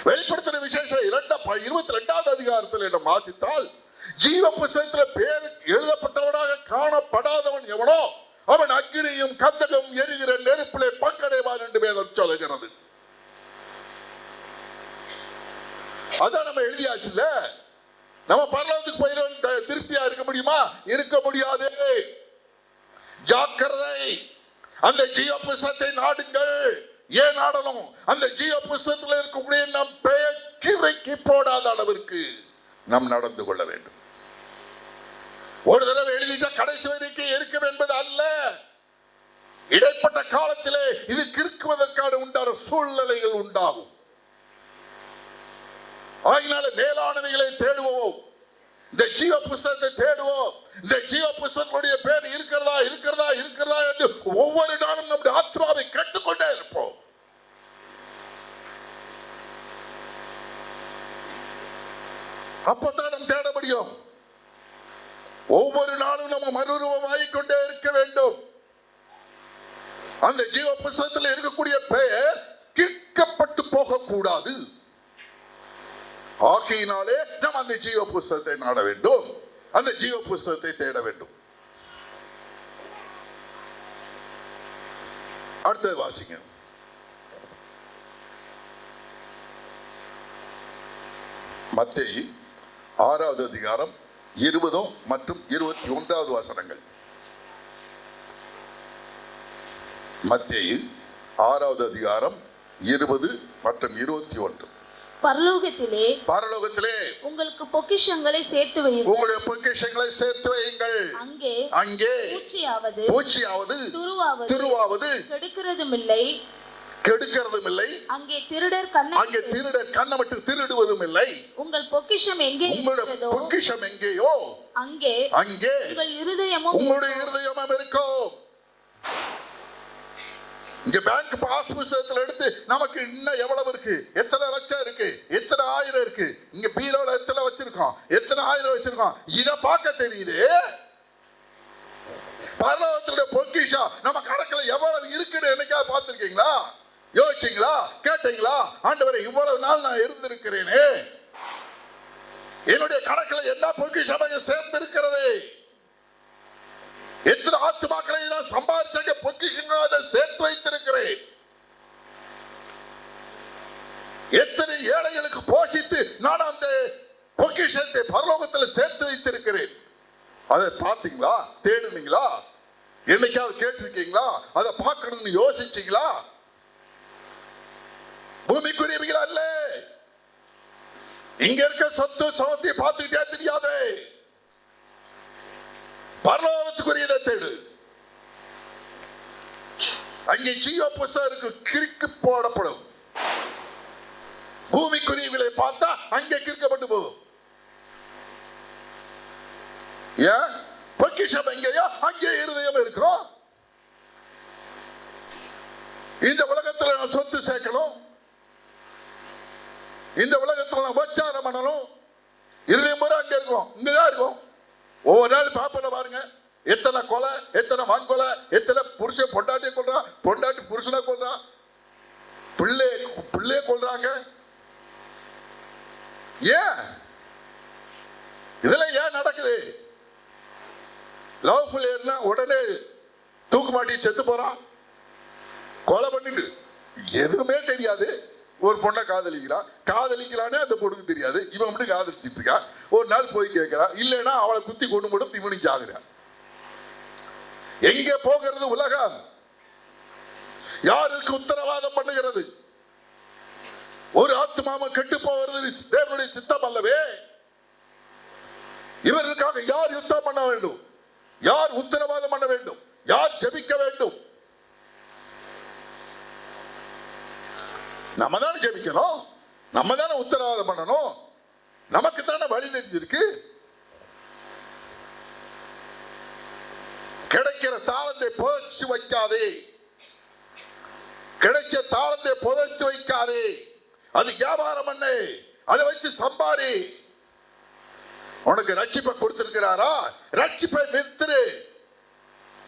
வெளிப்படுத்தின விசேஷம் 22வது அதிகாரத்தில் நம்ம வாசித்தால், ஜீவ புஸ்தகத்தில் பேர் எழுதப்பட்டவனாக காணப்படாதவன் எவனோ அவன் அக்கினியும் கந்தகம் எரிகிற நெருப்பிலே பங்கடைவான் என்று வேதம் சொல்லுகிறது. அதான் நம்ம எழுதியாச்சுல. நம்ம பரலோகத்துக்கு போய் திருப்தியா இருக்க முடியுமா? இருக்க முடியாது. ஜாக்கிரதை. அந்த ஜீவ புஸ்தகத்தை நாடுங்கள். ஏன் நாடணும்? அந்த ஜீவ புஸ்தகத்தில் இருக்கக்கூடிய நம் பெயர் கிரைக்கு போடாத அளவிற்கு நாம் நடந்து கொள்ள வேண்டும். ஒரு தடவை எழுதிட்டா கடைசி வரைக்கும் இருக்கும் என்பது அல்ல. இடைப்பட்ட காலத்திலே இது கிறுக்குவதற்கான உண்டான சூழ்நிலைகள் உண்டாகும். ஆகினால மேலானவைகளை தேடுவோம். இந்த ஜீவ புஸ்தகத்தை தேடுவோம். இந்த ஜீவ புஸ்தகத்துடைய பேர் இருக்கிறதா இருக்கிறதா இருக்கிறதா என்று ஒவ்வொரு நாளும் நம்முடைய ஆத்மாவை கேட்டுக்கொண்டே இருப்போம். அப்பதான் நாம் தேட முடியும். ஒவ்வொரு நாளும் நம்ம மறுரூபமாகிக்கொண்டே இருக்க வேண்டும். அந்த ஜீவ புஸ்தகத்தில் இருக்கக்கூடிய பெயர் கிறுக்கப்பட்டு போகக்கூடாது. ஆகையினாலே நாம் அந்த ஜீவ புஸ்தகத்தை நாட வேண்டும். அந்த ஜீவ புஸ்தகத்தை தேட வேண்டும். அடுத்தது வாசிங்க. மத்தேயு 6வது அதிகாரம் 20 மற்றும் 21வது வசனங்கள். மத்தேயு 6வது அதிகாரம் 20 மற்றும் 21. பரலோகத்திலே உங்களுக்கு பொக்கிஷங்களை சேர்த்து வையுங்கள். உங்களுடைய பொக்கிஷங்களை சேர்த்து வையுங்கள். அங்கே பூச்சியாவது துருவாவது கெடுக்கிறதும் இல்லை. அங்கே திருடர் கண்ணமிட்டு திருடுவதும் இல்லை. உங்கள் பொக்கிஷம் எங்கேயோ அங்கே உங்களுடைய இருதயமும் இருக்கும். இங்க பேங்க் பாஸ் புத்தகத்தில் எடுத்து நமக்கு இன்னும் எவ்வளவு இருக்கு, எத்தனை லட்சம் இருக்கு, எத்தனை ஆயிரம் இருக்கு, இங்க பீரோல எத்தனை வச்சிருக்கோம், எத்தனை ஆயிரம் வச்சிருக்கோம், இத பார்க்க தெரியுது. பரலோகத்துடைய பொக்கிஷம் நம்ம கணக்குல எவ்வளவு இருக்குன்னு என்னைக்காவது பார்த்திருக்கீங்களா? யோசிச்சீங்களா? கேட்டீங்களா? ஆண்டவரே, இவ்வளவு நாள் நான் இருந்திருக்கிறேனே, என்னுடைய கணக்குல என்ன பொக்கிஷமாக சேர்ந்திருக்கிறது, எத்தனை ஆத்துமாக்களை நான் சம்பாதிச்ச பொக்கிஷங்களை சேர்த்து வைத்திருக்கிறேன், எத்தனை ஏழைகளுக்கு போஷித்து நான் அந்த பொக்கிஷத்தை பரலோகத்தில் சேர்த்து வைத்திருக்கிறேன். அதை பார்த்தீங்களா? தேடுனீங்களா? என்னைக்காவது கேட்டிருக்கீங்களா? அதை பார்க்கணும்னு யோசிச்சீங்களா? பூமிக்குரியவர்கள் அல்ல. இங்க இருக்க சொத்து சோத்தை பார்த்துக்கிட்டே தெரியாது. பரலோகத்துக்குரியதை தேடு. அங்கே ஜீவ புஸ்தகம் கிறுக்கு போடப்படும். பூமிக்குரியவர்களை பார்த்தா அங்கே கிறுக்கப்பட்டு போகும். ஏன்? பொக்கிஷம் எங்கேயோ அங்கே இருதயம் இருக்கும். இந்த உலகத்தில் நான் சொத்து சேர்க்கணும், இந்த உலகத்தில் நான் உபச்சாரம் பண்ணணும், இருதயம் பூரா அங்கே இருக்கும், இங்கதான் இருக்கும். ஒவ்வொரு நாள் பாப்பன பாருங்க, எத்தனை கொலை, எத்தனை வன்கொலை, எத்தனை புருஷன் பொண்டாட்டியை கொள்றான், பொண்டாட்டி புருஷனை கொள்றான், பிள்ளைய கொள்றாங்க. ஏன் இதெல்லாம் ஏன் நடக்குது? லவ் ஃபெயிலியர்னா உடனே தூக்கு மாட்டி செத்து போறான், கொலை பண்ணிட்டு எதுவுமே தெரியாது. ஒரு பொண்ணை காதலிக்கிறானே அந்த பொண்ணுக்கு தெரியாது, இவன் மட்டும் காதலிச்சிட்டு இருக்கா. ஒரு நாள் போய் கேட்கிறா, இல்லைன்னா அவளை குத்தி கொண்டு மட்டும் இவனுக்கு ஆகுறான். எங்க போகிறது உலகம்? யாருக்கு உத்தரவாதம் பண்ணுகிறது? ஒரு ஆத்மாவை கெட்டு போகிறது தேவனுடைய சித்தம் அல்லவே. இவர்களுக்காக யார் யுத்தம் பண்ண வேண்டும்? யார் உத்தரவாதம் பண்ண வேண்டும்? யார் ஜெபிக்க வேண்டும்? நம்ம தானே ஜெபிக்கணும், நம்ம தானே உத்தரவாதம் பண்ணணும், நமக்கு தானே வழி தெரிஞ்சிருக்கு. கிடைக்கிற தாளத்தை புதைச்சு வைக்காதே, கிடைச்ச தாளத்தை புதைச்சு வைக்காதே. அது வியாபாரம் பண்ணு, அதை வச்சு சம்பாரி. உனக்கு ரட்சிப்பை கொடுத்திருக்கிறாரா? ரட்சிப்பை வித்துரு.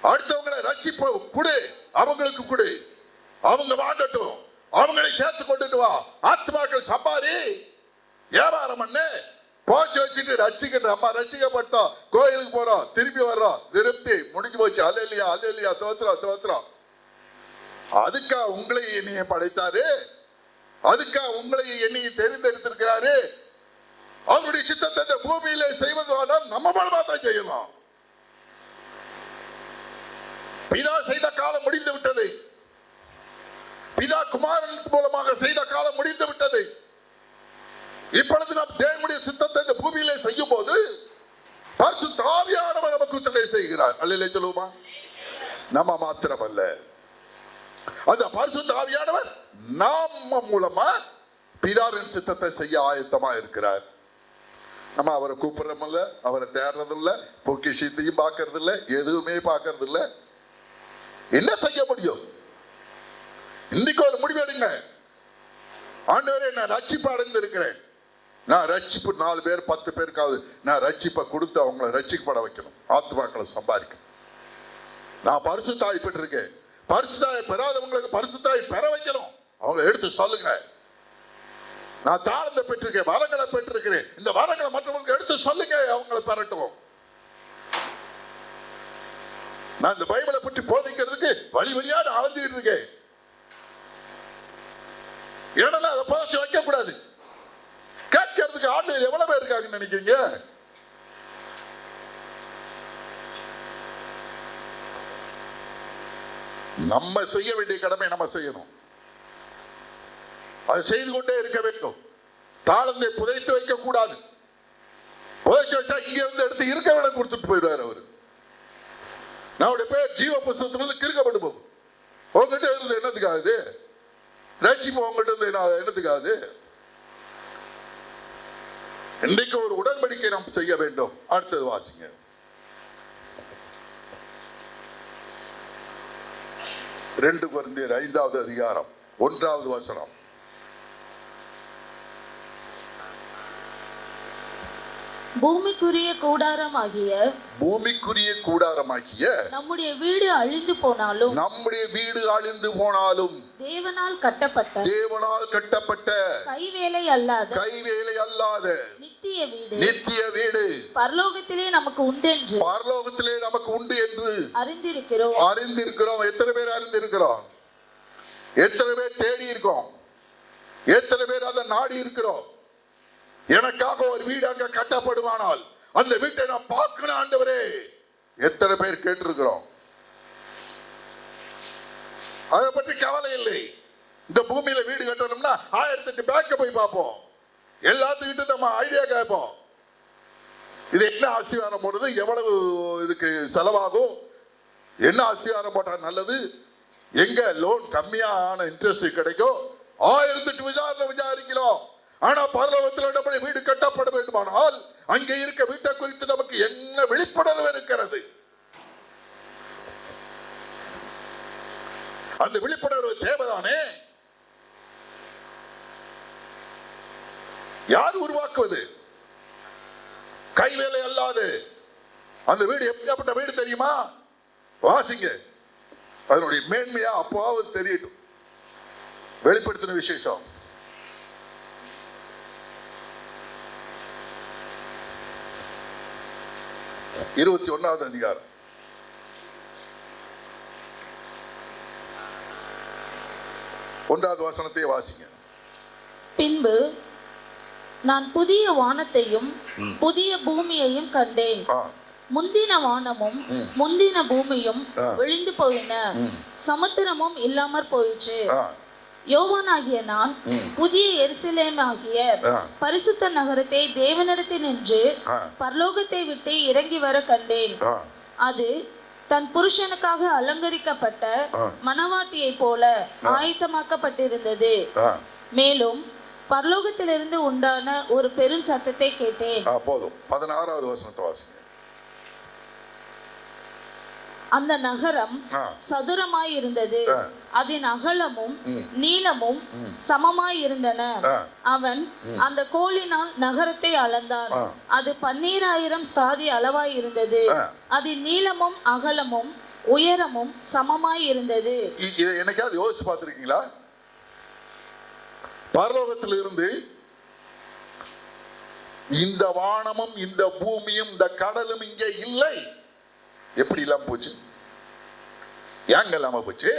அடுத்தவங்களை ரட்சிப்பை கொடு, அவங்களுக்கு கொடு, அவங்க வாங்கட்டும். அவங்களை சேர்த்து கொண்டுட்டு வா, ஆத்மாக்கள் சம்பாரி, வியாபாரம் பண்ணு, போச்சு வச்சுட்டு ரசிக்கிட்டு அம்மா ரசிக்கப்பட்டோம், கோயிலுக்கு போறோம், திருப்பி வர்றோம், திருப்தி முடிஞ்சு போச்சு. அல்லேலூயா அல்லேலூயா, தோத்திரம் தோத்திரம். அதுக்கா உங்களை என்னைய படைத்தாரு, அதுக்கா உங்களை என்னைய தெரிந்தெடுத்திருக்கிறாரு. அவருடைய சித்தத்தை இந்த பூமியில செய்வதானால் நம்ம மூலமா தான் செய்யலாம். பிதா செய்த காலம் முடிந்து விட்டது. பிதா குமாரன் மூலமாக செய்த காலம் முடிந்து விட்டது. இப்பொழுது நாம் தேவனுடைய சித்தத்தை இந்த பூமியிலே செய்யும் போது பரிசுத்த ஆவியானவர் நமக்கு துணை செய்கிறார். அல்லேலூயா சொல்லுவோமா? நம்ம மாத்திரமல்ல, அந்த பரிசுத்த ஆவியானவர் நாம மூலமா பிதாவின் சித்தத்தை செய்ய ஆயத்தமா இருக்கிறார். நம்ம அவரை கூப்பிடுறோம்ல, அவரை தேடுறதில்ல, பொக்கிஷத்தையும் பார்க்கறது இல்லை, எதுவுமே பார்க்கறது இல்லை. என்ன செய்ய முடியும்? இன்னைக்கு ஒரு முடிவு எடுங்க. ஆண்டவரே, நான் ரட்சிப்பு அடைந்து இருக்கிறேன், நான் ரட்சிப்பு 4 பேர் 10 பேருக்காவது நான் ரட்சிப்பை கொடுத்து அவங்களை ரட்சிக்கப்பட வைக்கணும், ஆத்மாக்களை சம்பாதிக்கணும். நான் பரிசுத்தாய் பெற்றிருக்கேன், பரிசுத்தாய் பெறாதவங்களுக்கு பரிசுத்தாய் பெற வைக்கணும். அவங்க எடுத்து சொல்லுங்க. நான் தாழ்ந்த பெற்றிருக்கேன், வரங்களை பெற்றிருக்கிறேன், இந்த வரங்களை மற்றவங்களுக்கு எடுத்து சொல்லுங்க, அவங்களை பெறட்டும். நான் இந்த பைபிளை பற்றி போதிக்கிறதுக்கு வழி வழியா நான் அலைஞ்சிட்டு இருக்கேன். ஏன்னா அதை புதைச்சு வைக்க கூடாது. கேட்கறதுக்கு ஆண்டு எவ்வளவு பேர் இருக்காங்கன்னு நினைக்கிறீங்க? நம்ம செய்ய வேண்டிய கடமை நம்ம செய்யணும். அது செய்து கொண்டே இருக்க வேண்டும். தாளந்தை புதைத்து வைக்க கூடாது. புதைச்சு வச்சா இங்க இருந்து எடுத்து இருக்க வேலை கொடுத்துட்டு போயிடுவார் அவரு. நம்முடைய பேர் ஜீவ புஸ்தகத்திலிருந்து கிறுக்கப்பட்டு போகும். உங்ககிட்ட இருந்து என்னத்துக்காகுது? ரட்சிப்பு உங்ககிட்ட இருந்து என்னத்துக்காகுது? இன்றைக்கு ஒரு உடன்படிக்கை நாம் செய்ய வேண்டும். அடுத்தது வாசிங்க. 2 கொரிந்தியர் 5வது அதிகாரம் 1வது வசனம். பூமிக்குரிய கூடாரமாகிய நம்முடைய வீடு அழிந்து போனாலும் தேவனால் கட்டப்பட்ட கைவேலை அல்லாத நித்திய வீடு பரலோகத்திலே நமக்கு உண்டு என்று அறிந்திருக்கிறோம். எத்தனை பேர் அறிந்திருக்கிறோம்? எத்தனை பேர் தேடி இருக்கோம்? எத்தனை பேர் அதை நாடி இருக்கிறோம்? எனக்காக ஒரு வீடு அங்க கட்டப்படுவானால் அந்த வீட்டை நான் பார்க்கணும் ஆண்டவரே. எத்தனை பேர் கேட்டிருக்கிறோம்? அதை பற்றி கவலை இல்லை. இந்த பூமியில வீடு கட்டணும்னா 1008 பேங்க போய் பார்ப்போம், எல்லாத்துக்கிட்ட நம்ம ஐடியா கேட்போம். இது என்ன அஸ்திவாரம் போடுறது, எவ்வளவு இதுக்கு செலவாகும், என்ன அஸ்திவாரம் போட்டா நல்லது, எங்க லோன் கம்மியான இன்ட்ரெஸ்ட் கிடைக்கும், 1008 விசாரிக்கிறோம். ஆனா பரலோகத்தில் நம்முடைய வீடு கட்டப்பட வேண்டுமானால் அங்கே இருக்க வீட்டை குறித்து நமக்கு என்ன விழிப்புணர்வு இருக்கிறது? அந்த விழிப்புணர்வு தேவைதானே? யார் உருவாக்குவது? கைவேலை அல்லாது அந்த வீடு எப்படிப்பட்ட வீடு தெரியுமா? வாசிங்க, அதனுடைய மேன்மையா அப்போவாவது தெரியட்டும். வெளிப்படுத்தின விசேஷம் 21வது அதிகாரம் 1வது வசனத்தை வாசிங்க. பின்பு நான் புதிய வானத்தையும் புதிய பூமியையும் கண்டேன். முந்தின வானமும் முந்தின பூமியும் ஒழிந்து போயின, சமுத்திரமும் இல்லாமற் போயிற்று. யோவானாகிய நான் புதிய எருசலேமாகிய பரிசுத்த நகரத்தை தேவனிடத்தில் நின்று பரலோகத்தை விட்டு இறங்கி வர கண்டேன். அது தன் புருஷனுக்காக அலங்கரிக்கப்பட்ட மணவாட்டியை போல ஆயத்தமாக்கப்பட்டிருந்தது. மேலும் பரலோகத்திலிருந்து உண்டான ஒரு பெரும் சத்தத்தை கேட்டேன். போதும். 16வது வசனத்தை வாசிங்க. அந்த நகரம் சதுரமாய் இருந்தது, அதன் அகலமும் நீளமும் சமமாய் இருந்தன. அவன் அந்த கோலினால் நகரத்தை அளந்தான். அது 12000 சாதி அளவாய் இருந்தது. அதன் நீளமும் அகலமும் உயரமும் சமமாய் இருந்தது. இதை என்னைக்காவது யோசிச்சு பார்த்திருக்கீங்களா? பரலோகத்தில் இருந்து இந்த வானமும் இந்த பூமியும் இந்த கடலும் இங்கே இல்லை. எப்படி இல்லாம போச்சு? ஏங்க இல்லாம போச்சு?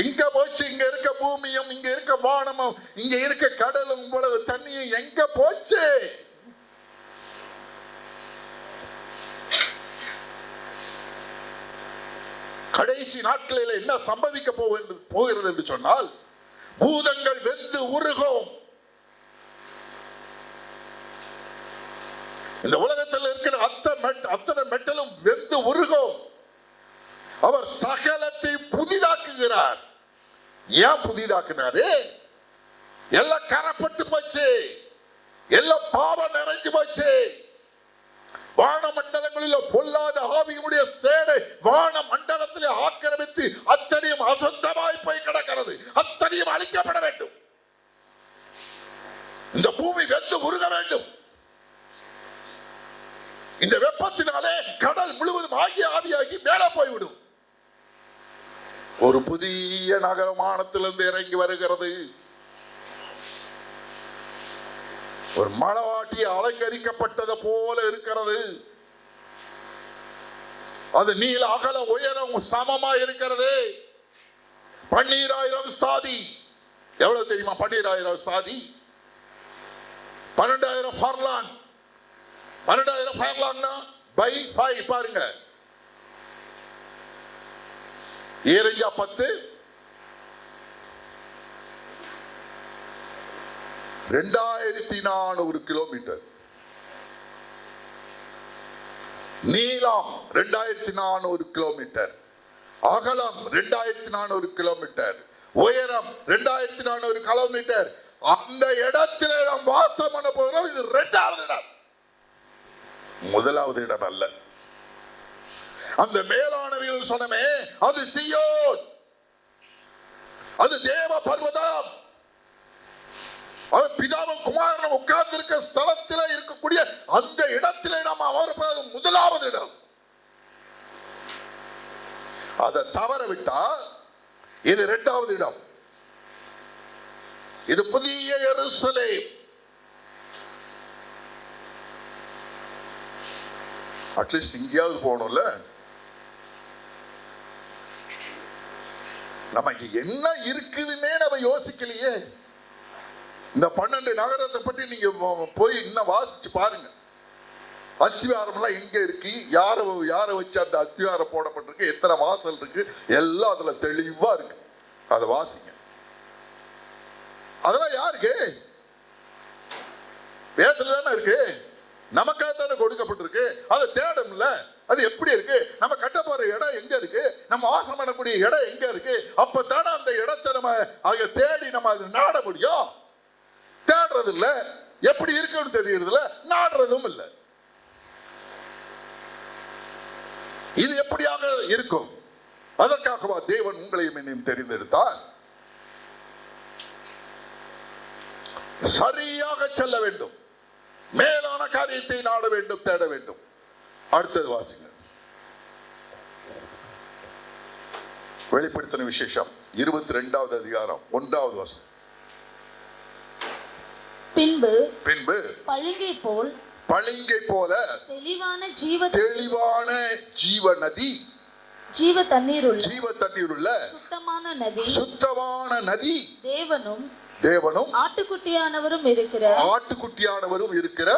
எங்க போச்சு? இங்க இருக்க பூமியும் இங்க இருக்க வானமும் இங்க இருக்க கடலும் இவ்வளவு தண்ணியும் எங்க போச்சு? கடைசி நாட்களில் என்ன சம்பவிக்க போகிறது என்று சொன்னால், பூதங்கள் வெந்து உருகும். இந்த உலகத்தில் இருக்கிற அத்தனை மெட்டலும் வெந்து உருகும். அவர் சகலத்தை புதிதாக்குகிறார். ஏன் புதிதாக்குனாரு? எல்லாம் கரப்பட்டு போச்சு, எல்லாம் பாவம் நிறைஞ்சு போச்சு. வான மண்டலங்களில் பொல்லாத ஆவியினுடைய சேனை வான மண்டலத்தில் ஆக்கிரமித்து அத்தனையும் அசுத்தமாய் போய் கிடக்கிறது. அத்தனையும் அழிக்கப்பட வேண்டும். இந்த பூமி வெந்து உருக வேண்டும். இந்த வெப்பத்தினாலே கடல் முழுவதும் ஆவியாகி மேலே போய்விடும். ஒரு புதிய நகரமானத்திலிருந்து இறங்கி வருகிறது. ஒரு மணவாட்டி அலங்கரிக்கப்பட்டது போல இருக்கிறது. அது நீல அகல உயரம் சமமா இருக்கிறது. 12,000 சாதி. எவ்வளவு தெரியுமா? 12,000 சாதி. 12,000 ஃபர்லாங். 12,000 ஃபர்லாங்னா பை 5 பாருங்க. ஏரஞ்சா 10, 2,400 கிலோமீட்டர். நீளம் 2,400 கிலோமீட்டர். அகலம் 2,400 கிலோமீட்டர். உயரம் 2,400 கிலோமீட்டர். அந்த இடத்துல நாம் வாசம் பண்ண போகிறோம். இது 2வது இடம், 1வது இடம் அல்ல. அந்த மேலானவைகள் சொன்னமே, அது சீயோன், அது தேவ பர்வதம். அவர் பிதாவும் குமாரனும் உட்கார்ந்திருக்க ஸ்தலத்தில் இருக்கக்கூடிய அந்த இடத்திலே நாம் அமர்ப்பது 1வது இடம். அதை தவற விட்டா இது 2வது இடம். இது புதிய எருசலேம். அட்லீஸ்ட் இங்கேயாவது போகணும்ல. நமக்கு என்ன இருக்குதுன்னே நம்ம யோசிக்கலையே. இந்த 12 நகரத்தை பற்றி நீங்க போய் இன்னும் வாசிச்சு பாருங்க. அஸ்திவாரம் எல்லாம் எங்க இருக்கு, யாரை வச்சு அந்த அஸ்திவாரம் போடப்பட்டிருக்கு, எத்தனை வாசல் இருக்கு, எல்லாம் அதுல தெளிவா இருக்கு. அதை வாசிங்க. அதெல்லாம் யாருக்கு? வேதத்துல தானே இருக்கு. நமக்காக தானே கொடுக்கப்பட்டிருக்கு. அதை தேடணும்ல. அது எப்படி இருக்கு? நம்ம கட்ட போற இடம் எங்க இருக்கு? நம்ம வாசம் பண்ணக்கூடிய இடம் எங்க இருக்கு? அப்பதானே அந்த இடத்தை நம்ம தேடி நம்ம அதை நாட முடியும். தேடுறது இல்ல. எப்படி இருக்குன்னு தெரியறது இல்ல, நாடுறதும் இல்ல. இது எப்படியாக இருக்கும்? அதற்காகவா தேவன் உங்களையும் என்னையும் தெரிந்தெடுத்தார்? சரியாக செல்ல வேண்டும். மேலான காரியத்தை நாட வேண்டும், தேட வேண்டும். அடுத்தது வாசிங்க. வெளிப்படுத்தின விசேஷம் 22வது அதிகாரம் 1வது வசனம். பின்பு பளிங்கை போல தெளிவான ஜீவ நதி, ஜீவ தண்ணீர் உள்ள சுத்தமான நதி தேவனும் ஆட்டுக்குட்டியானவரும் இருக்கிற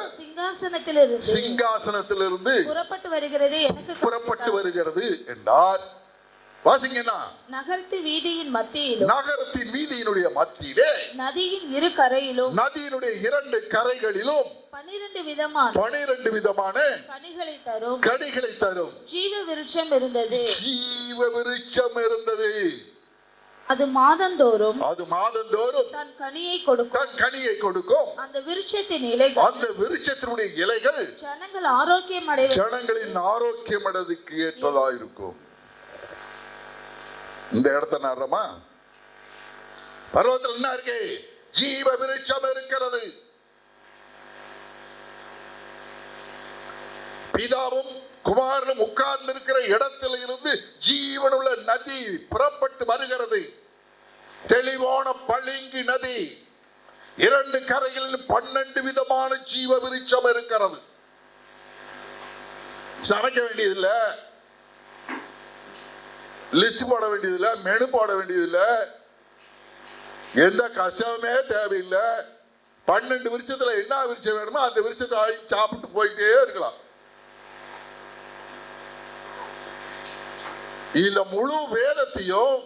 சிங்காசனத்திலிருந்து புறப்பட்டு வருகிறது என்றார். வாசிங்கன்னா, நகரத்தின் வீதியினுடைய மத்தியிலே நதியின் இரு கரையிலும், நதியினுடைய 2 கரைகளிலும் 12 விதமான கனிகளை தரும் ஜீவ விருட்சம் இருந்தது. அது மாதந்தோறும் தன் கனியை கொடுக்கும். அந்த விருட்சத்தினுடைய இலைகள் ஜனங்களின் ஆரோக்கியம் அடைவதற்கு ஏற்றதா இருக்கும். இந்த இடத்த நடுறோமா? பர்வதத்தில் என்ன இருக்கு? ஜீவ விருட்சம் இருக்கிறது. பிதாவும் குமாரனும் உட்கார்ந்து இருக்கிற இடத்தில் இருந்து ஜீவனுள்ள நதி புறப்பட்டு வருகிறது. தெளிவான பளிங்கு நதி, 2 கரைகளில் 12 விதமான ஜீவ விருட்சம் இருக்கிறது. சமைக்க வேண்டியதில்லை, லிஸ்ட் போட வேண்டியதில்லை, மெனு போட வேண்டியதில்லை, எந்த கஷ்டமே தேவையில்லை. 12 விருட்சத்துல என்ன விருட்சம் வேணுமோ அந்த விருட்சத்தை சாப்பிட்டு போயிட்டே இருக்கலாம். இந்த முழு வேதத்தையும்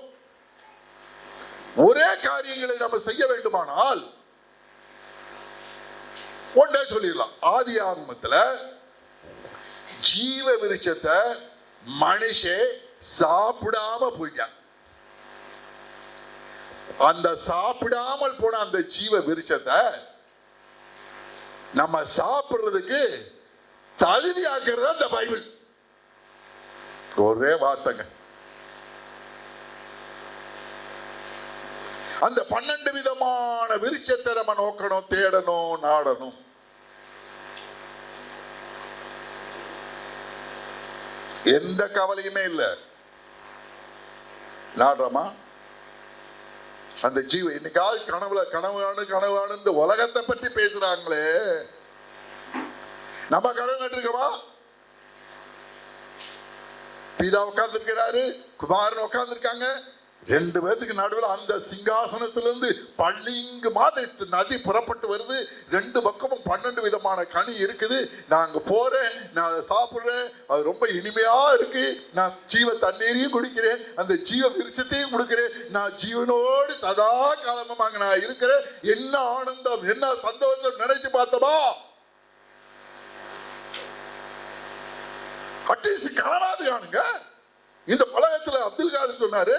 ஒரே காரியங்களை நம்ம செய்ய வேண்டுமானால் ஒன்றே சொல்லிடலாம். ஆதி ஆரம்பத்துல ஜீவ விருட்சத்தை மனுஷன் சாப்பிடாம போயிட்டான். அந்த சாப்பிடாமல் போன அந்த ஜீவ விருட்சத்தை நம்ம சாப்பிடுறதுக்கு தகுதியாக்குறது அந்த பைபிள். ஒரே வார்த்தைங்க. அந்த 12 விதமான விருட்சத்தை நம்ம நோக்கணும், தேடணும், நாடணும். எந்த கவலையுமே இல்லை. நாடுறோமா? அந்த ஜீவ இன்னைக்காவது கனவு இந்த உலகத்தை பற்றி பேசுறாங்களே, நம்ம கனவு கண்டிருக்கோமா? பிதா உட்கார்ந்து இருக்கிறாரு, குமாரன் உட்கார்ந்து இருக்காங்க. 2 பேருக்கு நடுவில் அந்த சிங்காசனத்திலிருந்து பள்ளிங்கு மாதிரி நதி புறப்பட்டு வருது. 2 பக்கமும் 12 விதமான கனி இருக்குது. நான் அங்க போறேன், நான் அதை சாப்பிடுறேன், அது ரொம்ப இனிமையா இருக்கு. நான் ஜீவ தண்ணீரையும் குடிக்கிறேன், அந்த ஜீவ விருட்சத்தையும் கொடுக்கிறேன். நான் ஜீவனோடு சதா காலமாக நான் இருக்கிறேன். என்ன ஆனந்தம், என்ன சந்தோஷம் நினைச்சு பார்த்தோமா? அட்லீஸ்ட் கனவாது காணுங்க. இந்த உலகத்துல அப்துல் காதர் சொன்னாரு,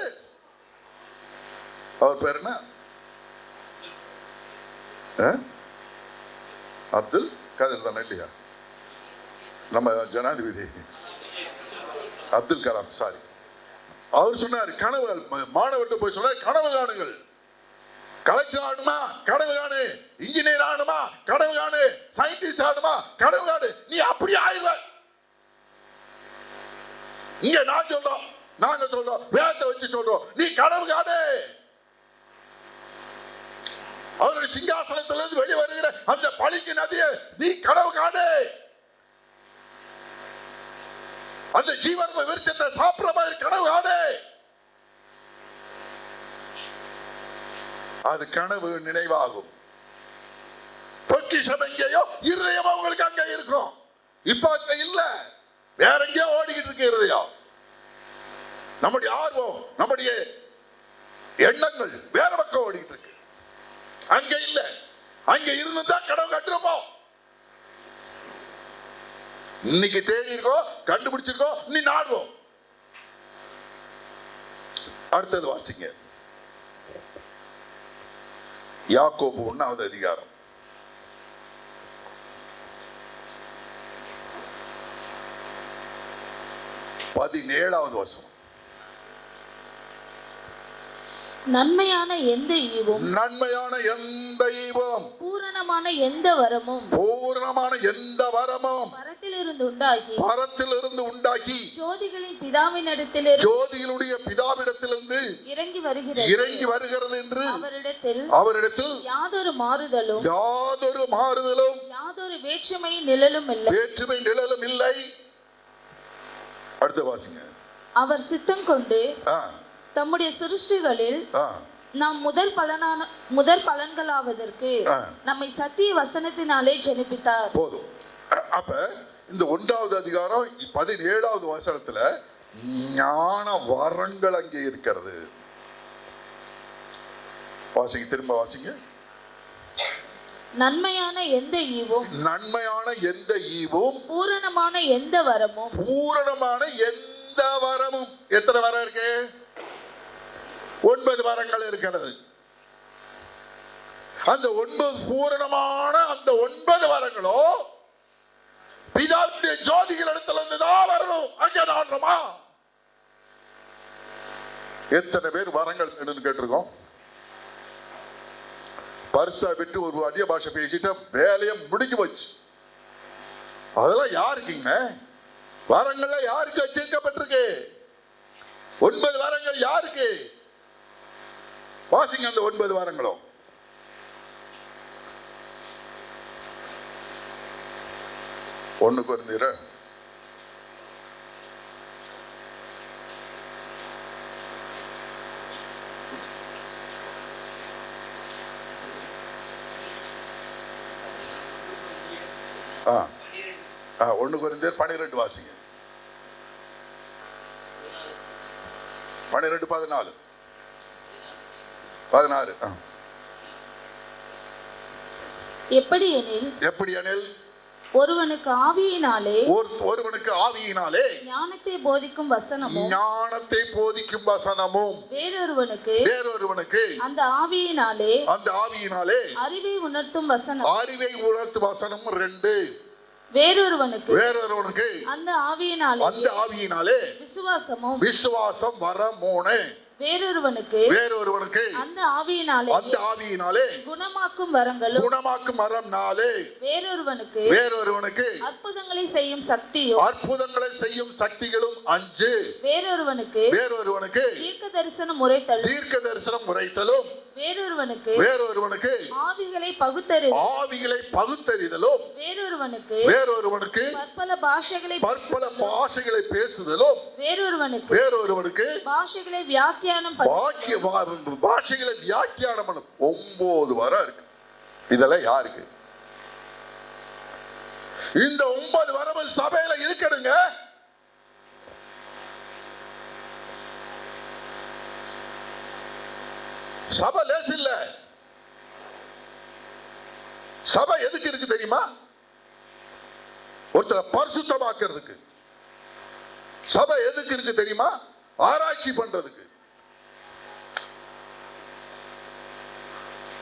அவர் பேர் என்ன? அப்துல் காதர் தானே இல்லையா? நம்ம ஜனாதிபதி அப்துல் கலாம், சாரி. அவர் சொன்னார் கனவுகள். மாணவர்கிட்ட போய் சொன்னார், கனவு காணுங்கள். கலெக்டர் ஆகணுமா? கனவு காணு. இன்ஜினியர் ஆகணுமா? கனவு காணு. சயின்டிஸ்ட் ஆகணுமா? கனவு காணு. நீ அப்படி ஆயிடுவ. இங்க நாங்க சொல்றோம், வேதத்தை வச்சு சொல்றோம், நீ கனவு காணு. அவருடைய சிங்காசனத்திலிருந்து வெளியே வருகிற அந்த பளிங்கு நதியை நீ கனவு காணு. அந்த ஜீவன் விருட்சத்தை சாப்பிடுற மாதிரி கனவு காணு. அது கனவு நினைவாகும். பொக்கிஷம் எங்கேயோ இருதயம் உங்களுக்கு அங்க இருக்கும். இப்ப அங்க இல்ல, வேற எங்கேயோ ஓடிக்கிட்டு இருக்கு இருதயம். நம்முடைய ஆர்வம், நம்முடைய எண்ணங்கள் வேற பக்கம் ஓடிக்கிட்டு இருக்கு. அங்க இல்ல, அங்க இருந்துதான் கனவு கண்டிருப்போம். இன்னைக்கு தேடி இருக்கோம், கண்டுபிடிச்சிருக்கோம், நீ நாடுவோம். அடுத்தது வாசிங்க, யாக்கோபு 1வது அதிகாரம் 17வது வசனம். நன்மையான எந்த ஈவும், நன்மையான எந்த ஈவும், பூரணமான எந்த வரமும், பூரணமான எந்த வரமும் பரத்திலிருந்து உண்டாகி ஜோதிகளின் பிதாவிடத்திலிருந்து இறங்கி வருகிறது என்று அவரிடத்தில் யாதொரு மாறுதலும் யாதொரு வேற்றுமை நிழலும் இல்லை. அடுத்த வாசிங்க. அவர் சித்தம் கொண்டு தம்முடைய சிருஷ்டிகளில் நாம் முதல் பலன்களாவதற்கு நம்மை சத்திய வசனத்தினாலே ஜெனிப்பித்தார். போதும். அப்ப இந்த 1வது அதிகாரம் 17வது வசனத்துல ஞான வரங்கள் அங்கே இருக்கிறது. வாசிங்க, திரும்ப வாசிங்க. நன்மையான எந்த ஈவும், பூரணமான எந்த வரமும், எத்தனை வரம் இருக்கு? 9 வரங்கள் இருக்கிறது. அந்த 9 பூரணமான அந்த 9 வரங்களும் பிதாவுடைய ஜோதிகள் இடத்துல இருந்து தான் வரணும். அங்கே நாடுறோமா? எத்தனை பேர் வரங்கள் கேட்டிருக்கோம்? பரிசா விட்டு ஒரு அந்நிய பாஷை பேசிட்டு வேலையை முடிஞ்சு போச்சு. அதெல்லாம் யாருக்குங்க? வரங்கள்ல யாருக்கு வச்சிருக்கப்பட்டிருக்கு? 9 வரங்கள் யாருக்கு? வாசிங்க அந்த 9 வாரங்களும். ஒண்ணு கொரிந்தியர் 1 கொரிந்தியர் 12 வாசிங்க. 12 14 16. எப்படியெனில் ஒருவனுக்கு ஆவியினாலே ஞானத்தை போதிக்கும் வசனமும் வேறொருவனுக்கு அந்த ஆவியினாலே அறிவை உணர்த்தும் வசனம் 2. வேறொருவனுக்கு அந்த ஆவியினாலே விசுவாசம் வரம் 3. வேறொருவனுக்கு அந்த ஆவியினாலே குணமாக்கும் வரங்களும் 4. வேறொருவனுக்கு அற்புதங்களை செய்யும் சக்திகளும் 5. வேறொருவனுக்கு தீர்க்க தரிசனம் உரைத்தலும் வேறொருவனுக்கு ஆவிகளை பகுத்தறிதலும் வேறொருவனுக்கு பற்பல பாஷைகளை பேசுதலும் வேறொருவனுக்கு பாஷைகளை வியாக்கியானம் 9 வரை இருக்கு. இதெல்லாம் யாருக்கு? இந்த 9 வரமும் சபையில இருக்கணுங்க. சபை லேஸ் இல்ல. சபை எதுக்கு இருக்கு தெரியுமா? ஒருத்தரை பரிசுத்தமாக்குறதுக்கு. சபை எதுக்கு இருக்கு தெரியுமா? ஆராய்ச்சி பண்றதுக்கு.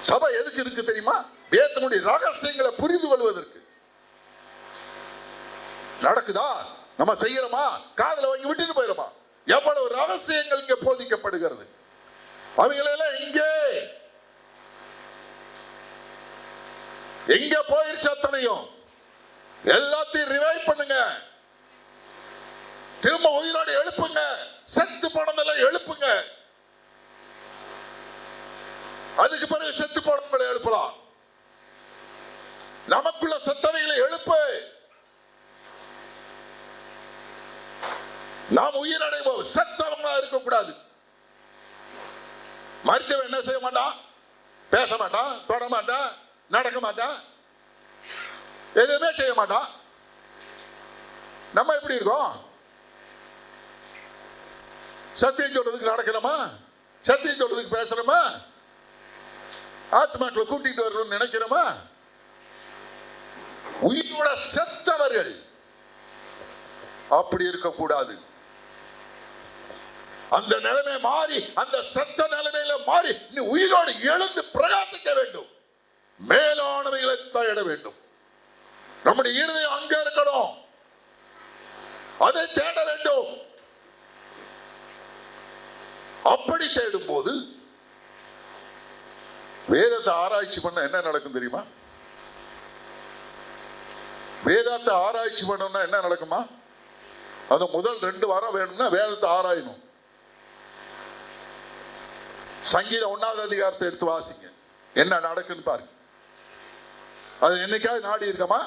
சபை எதுக்கு இருக்கு தெரியுமா? வேதத்தினுடைய ரகசியங்களை புரிந்து கொள்வதற்கு. நடக்குதா? நம்ம செய்யறோமா? காதுல வாங்கி விட்டுட்டு போயிடுமா? எவ்வளவு ரகசியங்கள் இங்க போதிக்கப்படுகிறது. அவைகளெல்லாம் எங்க போயிருச்சு? அத்தனையும் எல்லாத்தையும் ரிவைவ் பண்ணுங்க. திரும்ப உயிரோடு எழுப்புங்க. செத்து போனதெல்லாம் எழுப்புங்க. அதுக்கு பிறகு செத்து போனவங்களை எழுப்பலாம். நமக்குள்ள செத்தவைகளை எழுப்பு. நாம் உயிரடைவோம். செத்தவங்களா இருக்கக்கூடாது. மருத்துவம் என்ன செய்ய மாட்டான்? பேச மாட்டான், தொட மாட்டான், நடக்க மாட்டான், எதுவுமே செய்ய மாட்டான். நம்ம எப்படி இருக்கோம்? சத்தியம் சொல்றதுக்கு நடக்கிறோமா? சத்தியம் சொல்றதுக்கு பேசுறோமா? ஆத்மாக்களை கூட்டிட்டு வரணும்னு நினைக்கிறோமா? உயிரோட செத்தவர்கள் அப்படி இருக்கக்கூடாது. அந்த நிலைமை மாறி, அந்த செத்த நிலைமையில மாறி நீ உயிரோடு எழுந்து பிரகாசிக்க வேண்டும். மேலானவைகளை தேட வேண்டும். நம்முடைய இருதயம் அங்க இருக்கணும். அதை தேட வேண்டும். அப்படி தேடும் போது வேதத்தை ஆராய்ச்சி பண்ண என்ன நடக்கும் தெரியுமா? வேதத்தை ஆராய்ச்சி பண்ணணும்னா என்ன நடக்குமா? அது முதல் 2 வாரம் வேணும்னா வேதத்தை ஆராயணும். சங்கீதம் 1வது அதிகாரத்தை எடுத்து வாசிங்க. என்ன நடக்குன்னு பாருங்க. அது என்னைக்காவது நாடி இருக்கமா?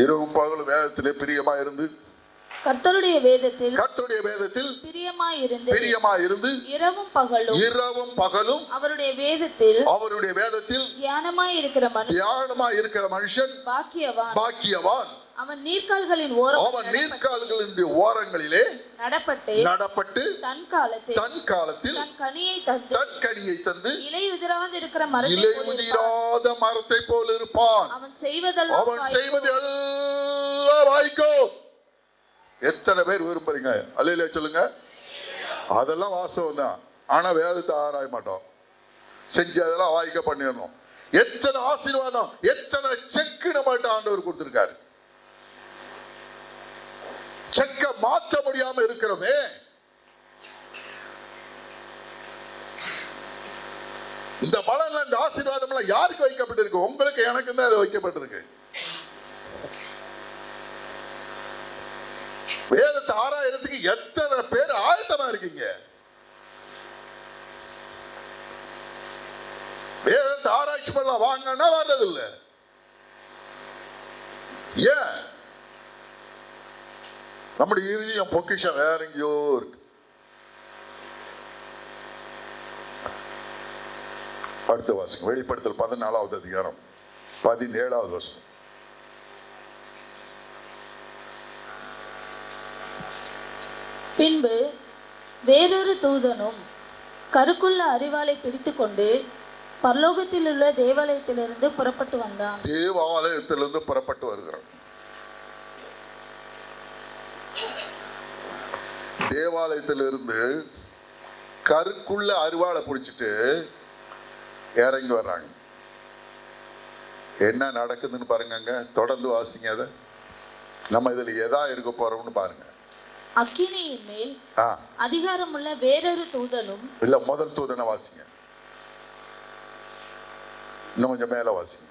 இரவும் பகலும் வேதத்திலே பிரியமா இருந்து கர்த்தருடைய வேதத்தில் பிரியமாயிருந்து இரவும் பகலும் அவருடைய வேதத்தில் தியானமாய் இருக்கிற மனுஷன் பாக்கியவான். அவன் நீர்க்கால்களின் ஓரங்களிலே நடப்பட்டு தன் காலத்தில் தன் கனியை தந்து இலையுதிராத மரத்தை போல் இருப்பான். அவன் செய்வதெல்லாம் வாய்க்கும். எத்தனை பேர் விரும்புறீங்க? அல்லேலூயா சொல்லுங்க. அதெல்லாம் வாசம் தான். ஆனா வேதத்தை ஆராய மாட்டோம். செஞ்சு அதெல்லாம் வாய்க்க பண்ணிடணும். எத்தனை ஆசீர்வாதம், எத்தனை செக்கு நம்மகிட்ட ஆண்டவர் கொடுத்திருக்காரு. செக்க மாற்ற முடியாம இருக்கிறோமே. இந்த பலன், இந்த ஆசீர்வாதம் எல்லாம் யாருக்கு வைக்கப்பட்டிருக்கு? உங்களுக்கு, எனக்கு தான் அது வைக்கப்பட்டிருக்கு. வேதத்தை ஆராயறதுக்கு எத்தனை பேர் ஆயத்தமா இருக்கீங்க? வேதத்தை ஆராய்ச்சி பண்ணலாம் வாங்கன்னா வர்றதில்லை. ஏன்? நம்முடைய இறுதியம் பொக்கிஷம் வேற எங்கேயோ இருக்கு. அடுத்த வாசகம் வெளிப்படுத்தல் 14வது அதிகாரம் 17வது வசனம். பின்பு வேறொரு தூதனும் கருக்குள்ள அரிவாளை பிடித்துக்கொண்டு பரலோகத்தில் உள்ள தேவாலயத்திலிருந்து புறப்பட்டு வந்தான். தேவாலயத்திலிருந்து புறப்பட்டு வருகிறான். தேவாலயத்திலிருந்து கருக்குள்ள அரிவாளை பிடிச்சிட்டு இறங்கி வர்றாங்க. என்ன நடக்குதுன்னு பாருங்க. தொடர்ந்து வாசிங்க. அதை நம்ம இதுல எதா இருக்க போறோம்னு பாருங்க. அக்கினியின் மேல் அதிகாரமுள்ள வேறொரு தூதனும். இல்ல, முதல் தூதனை வாசிங்க. இன்னும் கொஞ்சம் மேல வாசிங்க.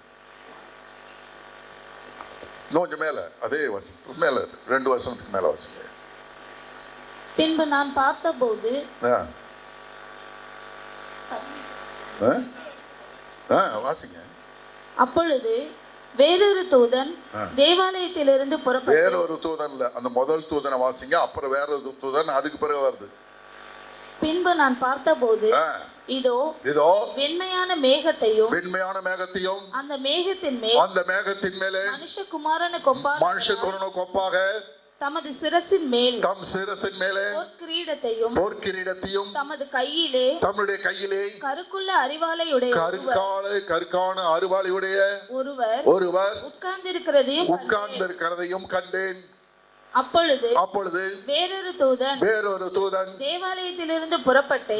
இன்னும் கொஞ்சம் மேல, அதே வசனத்துக்கு மேல 2 வசனத்துக்கு மேல வாசிங்க. பின்பு நான் பார்த்தபோது வாசிங்க. அப்பொழுது வேறொரு தூதன் தேவாலயத்திலிருந்து புறப்பட்டு. வேறொரு தூதன் இல்ல, அந்த முதல் தூதனை வாசிங்க. அப்புறம் வேறொரு தூதன் அதுக்கு பிறகு வருது. பின்பு நான் பார்த்தபோது இதோ வெண்மையான மேகத்தையும் அந்த மேகத்தின் மேலே மனுஷகுமாரனுக்கு ஒப்பாக தமது சிரசின் மேல் பொற்கிரீடத்தையும் தமது தம்முடைய கையிலே கருக்கான அரிவாளையுடைய ஒருவர் உட்கார்ந்திருக்கிறதையும் கண்டேன். அப்பொழுது வேறொரு தூதன் தேவாலயத்திலிருந்து புறப்பட்டு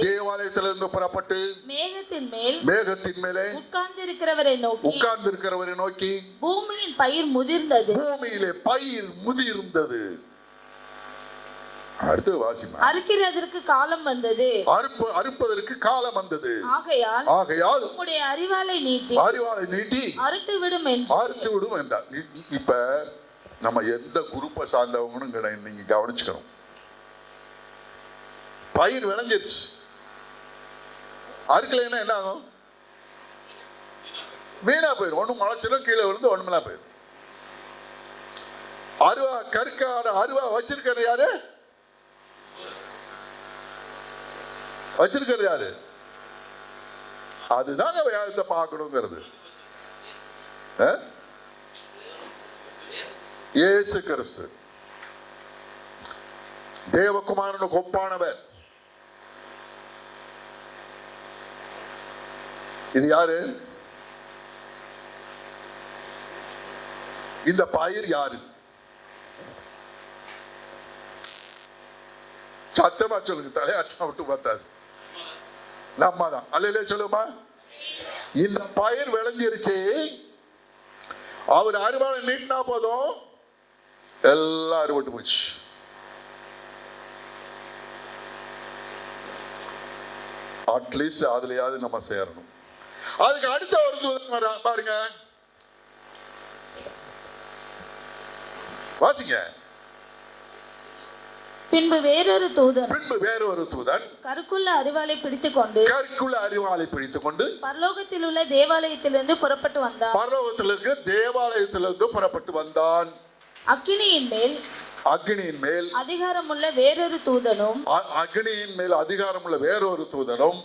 மேகத்தின் மேலே உட்கார்ந்திருக்கிறவரை நோக்கி பூமியின் பயிர் முதிர்ந்தது. அடுத்து வாசிமா. அறுக்கிறதற்கு காலம் வந்தது. அறுப்பதற்கு காலம் வந்தது. ஆகையால் உம்முடைய அரிவாளை நீட்டி அறுத்து விடும் என்றார். இப்ப நம்ம எந்த குரூப்பை சார்ந்தவங்கன்னு நீங்க கவனிச்சுக்கணும். பயிர் விளைஞ்சிருச்சு, அறுக்கலைன்னா என்ன ஆகும்? வீணா போயிடும். ஒண்ணு முளைச்சிடும், கீழே விழுந்து ஒண்ணுமெல்லாம் போயிடும். அருவா வச்சிருக்கிறது யாரு? அதுதாங்க வேதத்தை பார்க்கணுங்கிறது. இயேசு கிறிஸ்து தேவகுமாரனுக்கு ஒப்பானவர். இது யாரு? இந்த பயிர் யாரு? சத்தமா சொல்லுங்க. தலையாட்டம் விட்டு பார்த்தாது. நம்ம தான் அல்லையிலே சொல்லுமா. இந்த பயிர் விளைஞ்சிருச்சு. அவர் அறுவாளை நீட்டினா போதும், எல்லாம் அறுபட்டு போச்சு. அட்லீஸ்ட் அதுலயாவது நம்ம சேரணும். அதுக்கு அடுத்த ஒரு தூதன் பாருங்க, வாசிங்க. பின்பு வேறொரு தூதன் கருக்குள்ள அரிவாளை பிடித்துக்கொண்டு பரலோகத்தில் உள்ள தேவாலயத்திலிருந்து புறப்பட்டு வந்தான். அக்கினியின் மேல் அதிகாரமுள்ள வேறொரு தூதனும்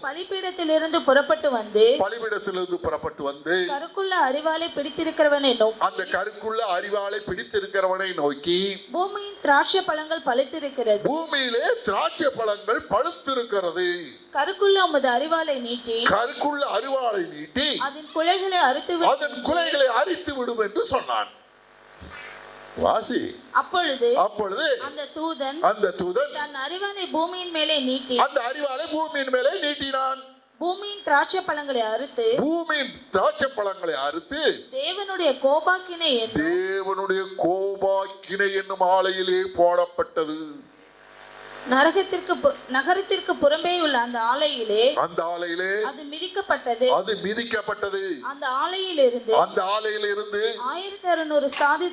பலிபீடத்திலிருந்து புறப்பட்டு வந்து கருக்குள்ள அரிவாளை பிடித்திருக்கிறவனை நோக்கி பூமியின் திராட்சை பழங்கள் பழுத்திருக்கிறது. கருக்குள்ள உமது அரிவாளை நீட்டி அதன் குலைகளை அரித்து விடும் என்று சொன்னான். வாசி. அப்பொழுது அந்த தூதன் தன் அரிவாளை பூமியின் மேலே நீட்டினான். பூமியின் திராட்சை பழங்களை அறுத்து தேவனுடைய கோபாக்கினை என்னும் ஆலையிலே போடப்பட்டது. நகரத்திற்கு புறம்பே உள்ள அந்த ஆலையிலே அது மிதிக்கப்பட்டது. அந்த ஆலையிலிருந்து 1600 ஸ்தாதி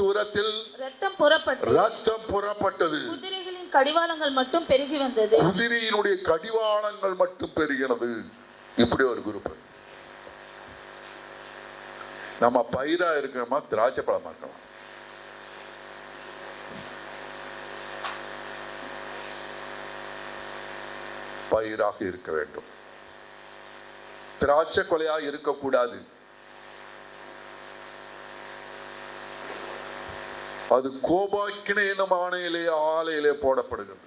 தூரத்தில் ரத்தம் புறப்பட்டது. குதிரைகளின் கடிவாளங்கள் மட்டும் பெருகி வந்தது. குதிரையினுடைய கடிவாளங்கள் மட்டும் பெருகினது. இப்படி ஒரு குரூப். நம்ம பயிரா இருக்கிறோமா, திராட்சை பழமா இருக்கணும். பயிராக இருக்க வேண்டும். திராட்சை கொலையாக இருக்கக்கூடாது. அது கோபாக்கினை என்னும் ஆலையிலே போடப்படுகிறது.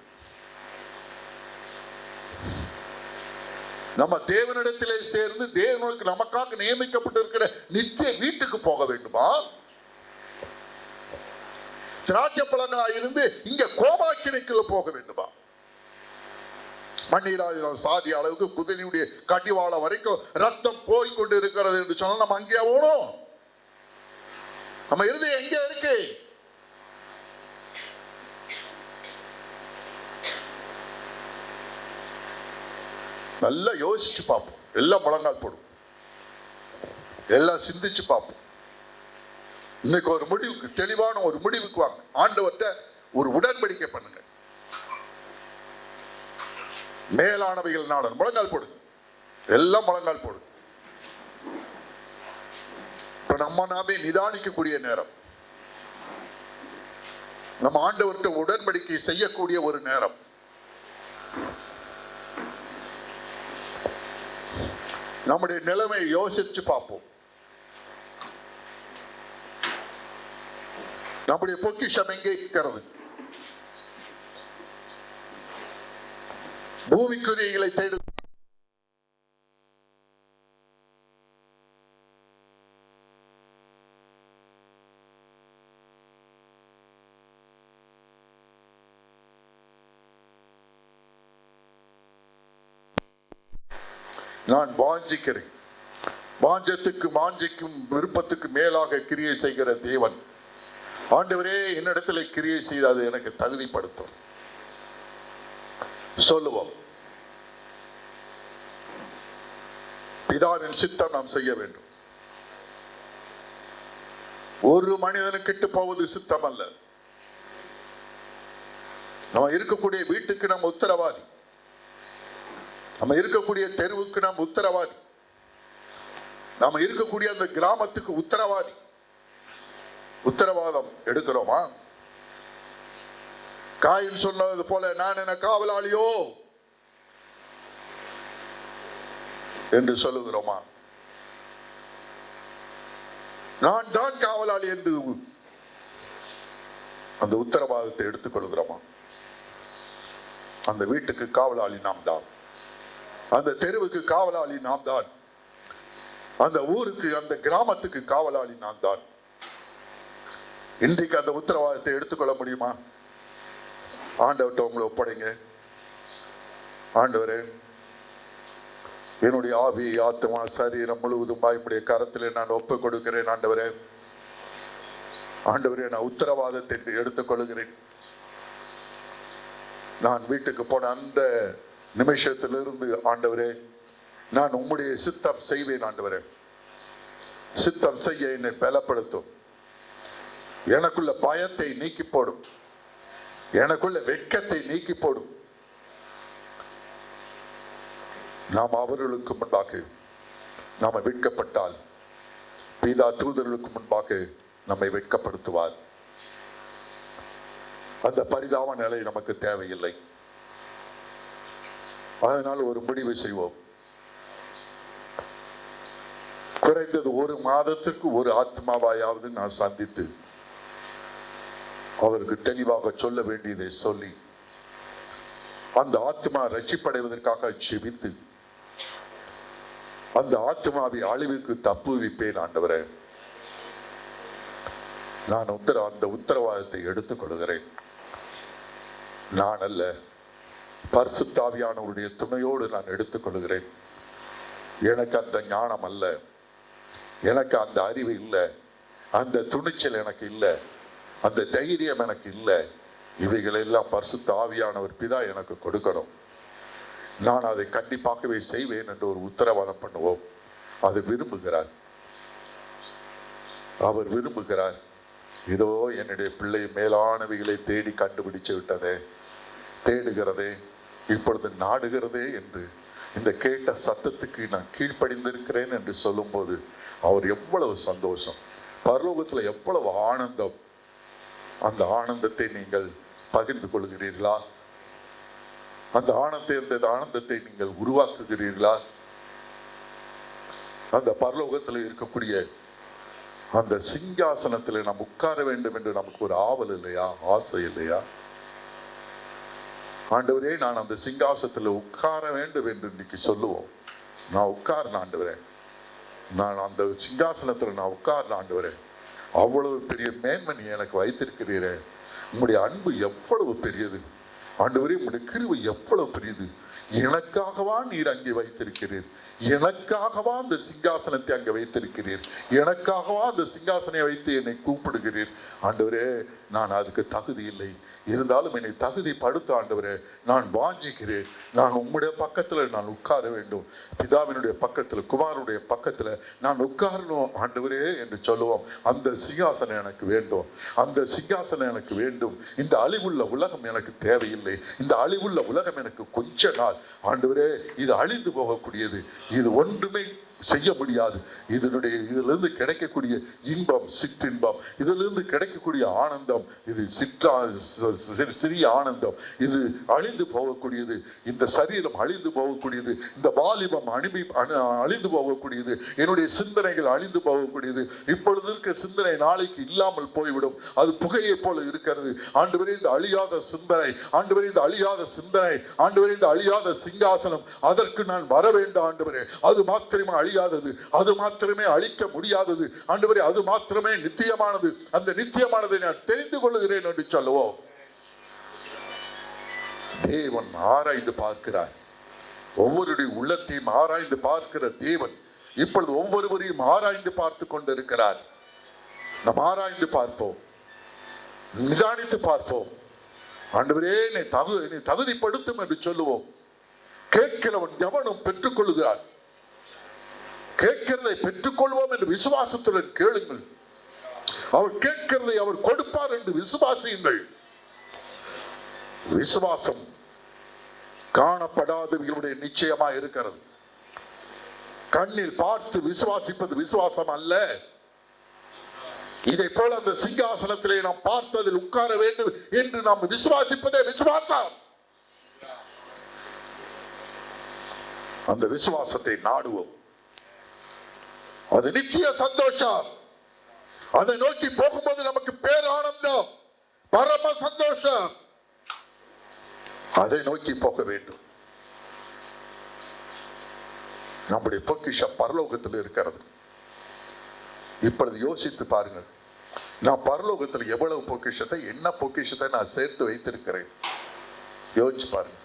நம்ம தேவனிடத்திலே சேர்ந்து தேவனுக்கு நமக்காக நியமிக்கப்பட்டிருக்கிற நித்திய வீட்டுக்கு போக வேண்டுமா? திராட்சை பழங்களா இருந்து இங்க கோபாக்கினைக்குள்ள போக வேண்டுமா? மண்ணீராயுதம் சாதி அளவுக்கு குதிரையுடைய கடிவாளம் வரைக்கும் ரத்தம் போய் கொண்டு இருக்கிறது என்று சொன்னால் நம்ம அங்கே போகணும். நம்ம இருதயம் எங்க இருக்கு? நல்லா யோசிச்சு பார்ப்போம். எல்லாம் முழங்கால் போடும். எல்லாம் சிந்திச்சு பார்ப்போம். இன்னைக்கு ஒரு முடிவுக்கு, தெளிவான ஒரு முடிவுக்கு வாங்க. ஆண்டவர்கிட்ட ஒரு உடன்படிக்கை பண்ணுங்க. மேலானவைகள் நாடன் முழங்கால் போடு. எல்லாம் முழங்கால் போடு. இப்ப நம்ம நாமே நிதானிக்கக்கூடிய நேரம். நம்ம ஆண்டவர்கிட்ட உடன்படிக்கை செய்யக்கூடிய ஒரு நேரம். நம்முடைய நிலைமை யோசிச்சு பார்ப்போம். நம்முடைய பொக்கிஷம் எங்கே இருக்கிறது? பூமிக்குரியங்களை தேடு. நான் வாஞ்சிக்கிறேன். வாஞ்சத்துக்கு வாஞ்சிக்கும் விருப்பத்துக்கு மேலாக கிரியை செய்கிற தேவன். ஆண்டவரே, என்னிடத்துல கிரியை செய்து அது எனக்கு தகுதிப்படுத்தும். சொல்லுவோம். பிதாவின் சித்தம் நாம் செய்ய வேண்டும். ஒரு மனிதனுக்கிட்டு போவது சித்தம் அல்ல. நம்ம இருக்கக்கூடிய வீட்டுக்கு நம்ம உத்தரவாதி. நம்ம இருக்கக்கூடிய தெருவுக்கு நாம் உத்தரவாதி. நாம இருக்கக்கூடிய அந்த கிராமத்துக்கு உத்தரவாதி. உத்தரவாதம் எடுக்கிறோமா? காயின் சொன்னது போல, நான் என்ன காவலாளியோ என்று சொல்லுகிறோமா? நான் தான் காவலாளி என்று அந்த உத்தரவாதத்தை எடுத்துக் கொள்கிறோமா? அந்த வீட்டுக்கு காவலாளி நாம் தான். அந்த தெருவுக்கு காவலாளி நாம் தான். அந்த ஊருக்கு, அந்த கிராமத்துக்கு காவலாளி நான் தான். இன்றைக்கு அந்த உத்தரவாதத்தை எடுத்துக்கொள்ள முடியுமா? ஆண்டவர்கிட்ட உங்களை ஒப்படைங்க. ஆண்டவரே, என்னுடைய ஆவி, ஆத்மா, சரீரம் முழுவதும் உம்முடைய கரத்திலே நான் ஒப்புக் கொடுக்கிறேன். ஆண்டவரே, ஆண்டவரே, நான் உத்தரவாதத்தை எடுத்துக்கொள்கிறேன். நான் வீட்டுக்கு போன அந்த நிமிஷத்திலிருந்து ஆண்டவரே, நான் உம்முடைய சித்தம் செய்வேன். ஆண்டவரே, சித்தம் செய்ய என்னை பலப்படுத்தும். எனக்குள்ள பயத்தை நீக்கி போடும். எனக்குள்ள வெட்கத்தை நீக்கி போடும். நாம் அவர்களுக்கு முன்பாக நாம வெட்கப்பட்டால் பிதா தூதர்களுக்கு முன்பாக நம்மை வெட்கப்படுத்துவார். அந்த பரிதாப நிலை நமக்கு தேவையில்லை. அதனால் ஒரு முடிவு செய்வோம். குறைந்தது ஒரு மாதத்திற்கு ஒரு ஆத்மாவாயாவது நான் சந்தித்து அவருக்கு தெளிவாக சொல்ல வேண்டியதை சொல்லி அந்த ஆத்மா ரட்சிப்படைவதற்காக ஜெபித்து அந்த ஆத்மாவை அழிவுக்கு தப்புவிப்பேன். ஆண்டவரே, நான் அந்த உத்தரவாதத்தை எடுத்துக் கொள்கிறேன். நான் அல்ல, பரிசுத்த ஆவியானவருடைய துணையோடு நான் எடுத்துக் கொள்கிறேன். எனக்கு அந்த ஞானம் அல்ல, எனக்கு அந்த அறிவு இல்லை, அந்த துணிச்சல் எனக்கு இல்லை, அந்த தைரியம் எனக்கு இல்லை. இவைகளெல்லாம் பரிசுத்த ஆவியானவர் பிதா எனக்கு கொடுக்கணும், நான் அதை கண்டிப்பாகவே செய்வேன் என்று ஒரு உத்தரவாதம் பண்ணுவோம். அது விரும்புகிறார், அவர் விரும்புகிறார். இதோ என்னுடைய பிள்ளை மேலானவைகளை தேடி கண்டுபிடிச்சு விட்டதே, தேடுகிறதே, இப்பொழுது நாடுகிறதே என்று இந்த கேட்ட சத்தத்துக்கு நான் கீழ்ப்படிந்திருக்கிறேன் என்று சொல்லும்போது அவர் எவ்வளவு சந்தோஷம், பரலோகத்தில் எவ்வளவு ஆனந்தம். அந்த ஆனந்தத்தை நீங்கள் பகிர்ந்து கொள்கிறீர்களா? அந்த ஆனந்தத்தை நீங்கள் உருவாக்குகிறீர்களா? அந்த பரலோகத்தில் இருக்கக்கூடிய அந்த சிங்காசனத்தில் நாம் உட்கார வேண்டும் என்று நமக்கு ஒரு ஆவல் இல்லையா, ஆசை இல்லையா? ஆண்டவரே, நான் அந்த சிங்காசனத்தில் உட்கார வேண்டும் என்று இன்னைக்கு சொல்லுவோம். நான் உட்கார்ந்த ஆண்டவரே, நான் அந்த சிங்காசனத்தில் நான் உட்கார்ந்த ஆண்டவரே, அவ்வளவு பெரிய மேன்மை நீ எனக்கு வைத்திருக்கிறீரே, உங்களுடைய அன்பு எவ்வளவு பெரியது ஆண்டவரே, உங்களுடைய கிருபை எவ்வளவு பெரியது. எனக்காகவா நீர் அங்கே வைத்திருக்கிறீர், எனக்காகவா அந்த சிங்காசனத்தை அங்கே வைத்திருக்கிறீர், எனக்காகவா அந்த சிங்காசனை வைத்து என்னை கூப்பிடுகிறீர். ஆண்டவரே, நான் அதுக்கு தகுதி இல்லை, இருந்தாலும் என்னை தகுதிப்படுத்த ஆண்டவரே நான் வாஞ்சிக்கிறேன். நான் உம்முடைய பக்கத்தில் நான் உட்கார வேண்டும், பிதாவினுடைய பக்கத்தில், குமாரனுடைய பக்கத்தில் நான் உட்காரணும் ஆண்டவரே என்று சொல்லுவோம். அந்த சிங்காசனம் எனக்கு வேண்டும், அந்த சிங்காசனம் எனக்கு வேண்டும். இந்த அழிவுள்ள உலகம் எனக்கு தேவையில்லை, இந்த அழிவுள்ள உலகம் எனக்கு கொஞ்ச நாள் ஆண்டவரே, இது அழிந்து போகக்கூடியது, இது ஒன்றுமே செய்ய முடியாது. இதிலிருந்து கிடைக்கக்கூடிய இன்பம் சிற்றின்பம், இதிலிருந்து கிடைக்கக்கூடிய ஆனந்தம் இது சிறிய ஆனந்தம், இது அழிந்து போகக்கூடியது. இந்த சரீரம் அழிந்து போகக்கூடியது, இந்த வாலிபம் அழிந்து போகக்கூடியது, என்னுடைய சிந்தனைகள் அழிந்து போகக்கூடியது. இப்பொழுது இருக்க சிந்தனை நாளைக்கு இல்லாமல் போய்விடும், அது புகையை போல இருக்கிறது. ஆண்டவரே, இந்த அழியாத சிந்தனை, ஆண்டவரே இந்த அழியாத சிந்தனை, ஆண்டவரே இந்த அழியாத சிங்காசனம், அதற்கு நான் வர வேண்டும் ஆண்டவரே. அது மாத்திரமே அழியாதது, அது மாத்திரமே அழிக்க முடியாதது ஆண்டவரே, அது மாத்திரமே நித்தியமானது. அந்த நித்தியமானதை நான் தெரிந்து கொள்ளுகிறேன் என்று சொல்லுவோம். தேவன் ஆராய்ந்து பார்க்கிறார், ஒவ்வொருடைய உள்ளத்தையும் ஆராய்ந்து பார்க்கிற தேவன் இப்பொழுது ஒவ்வொருவரையும் ஆராய்ந்து பார்த்து கொண்டிருக்கிறார். நாம் ஆராய்ந்து பார்ப்போம், நிதானித்து பார்ப்போம். ஆண்டவரே, நீ தகுதிப்படுத்தும் என்று சொல்லுவோம். கேட்கிறவன் எவனும் பெற்றுக் கொள்ளுகிறான், கேட்கிறதை பெற்றுக்கொள்வோம் என்று விசுவாசத்துடன் கேளுங்கள். அவர் கேட்கிறதை அவர் கொடுப்பார் என்று விசுவாசியுங்கள். விசுவாசம் காணப்படாதவர்களுடைய நிச்சயமா இருக்கிறது. கண்ணில் பார்த்து விசுவாசிப்பது விசுவாசம் அல்ல. இதை போல அந்த சிங்காசனத்திலே நாம் பார்த்ததில் உட்கார வேண்டும் என்று நாம் விசுவாசிப்பதே விசுவாசம். அந்த விசுவாசத்தை நாடுவோம், அது நித்திய சந்தோஷம். அதை நோக்கி போகும்போது நமக்கு பேரானந்தம், பரம சந்தோஷம். அதை நோக்கி போக வேண்டும். நம்முடைய பொக்கிஷம் பரலோகத்தில் இருக்கிறது. இப்பொழுது யோசித்து பாருங்கள், நான் பரலோகத்தில் எவ்வளவு பொக்கிஷத்தை, என்ன பொக்கிஷத்தை நான் சேர்த்து வைத்திருக்கிறேன். யோசிச்சு பாருங்க,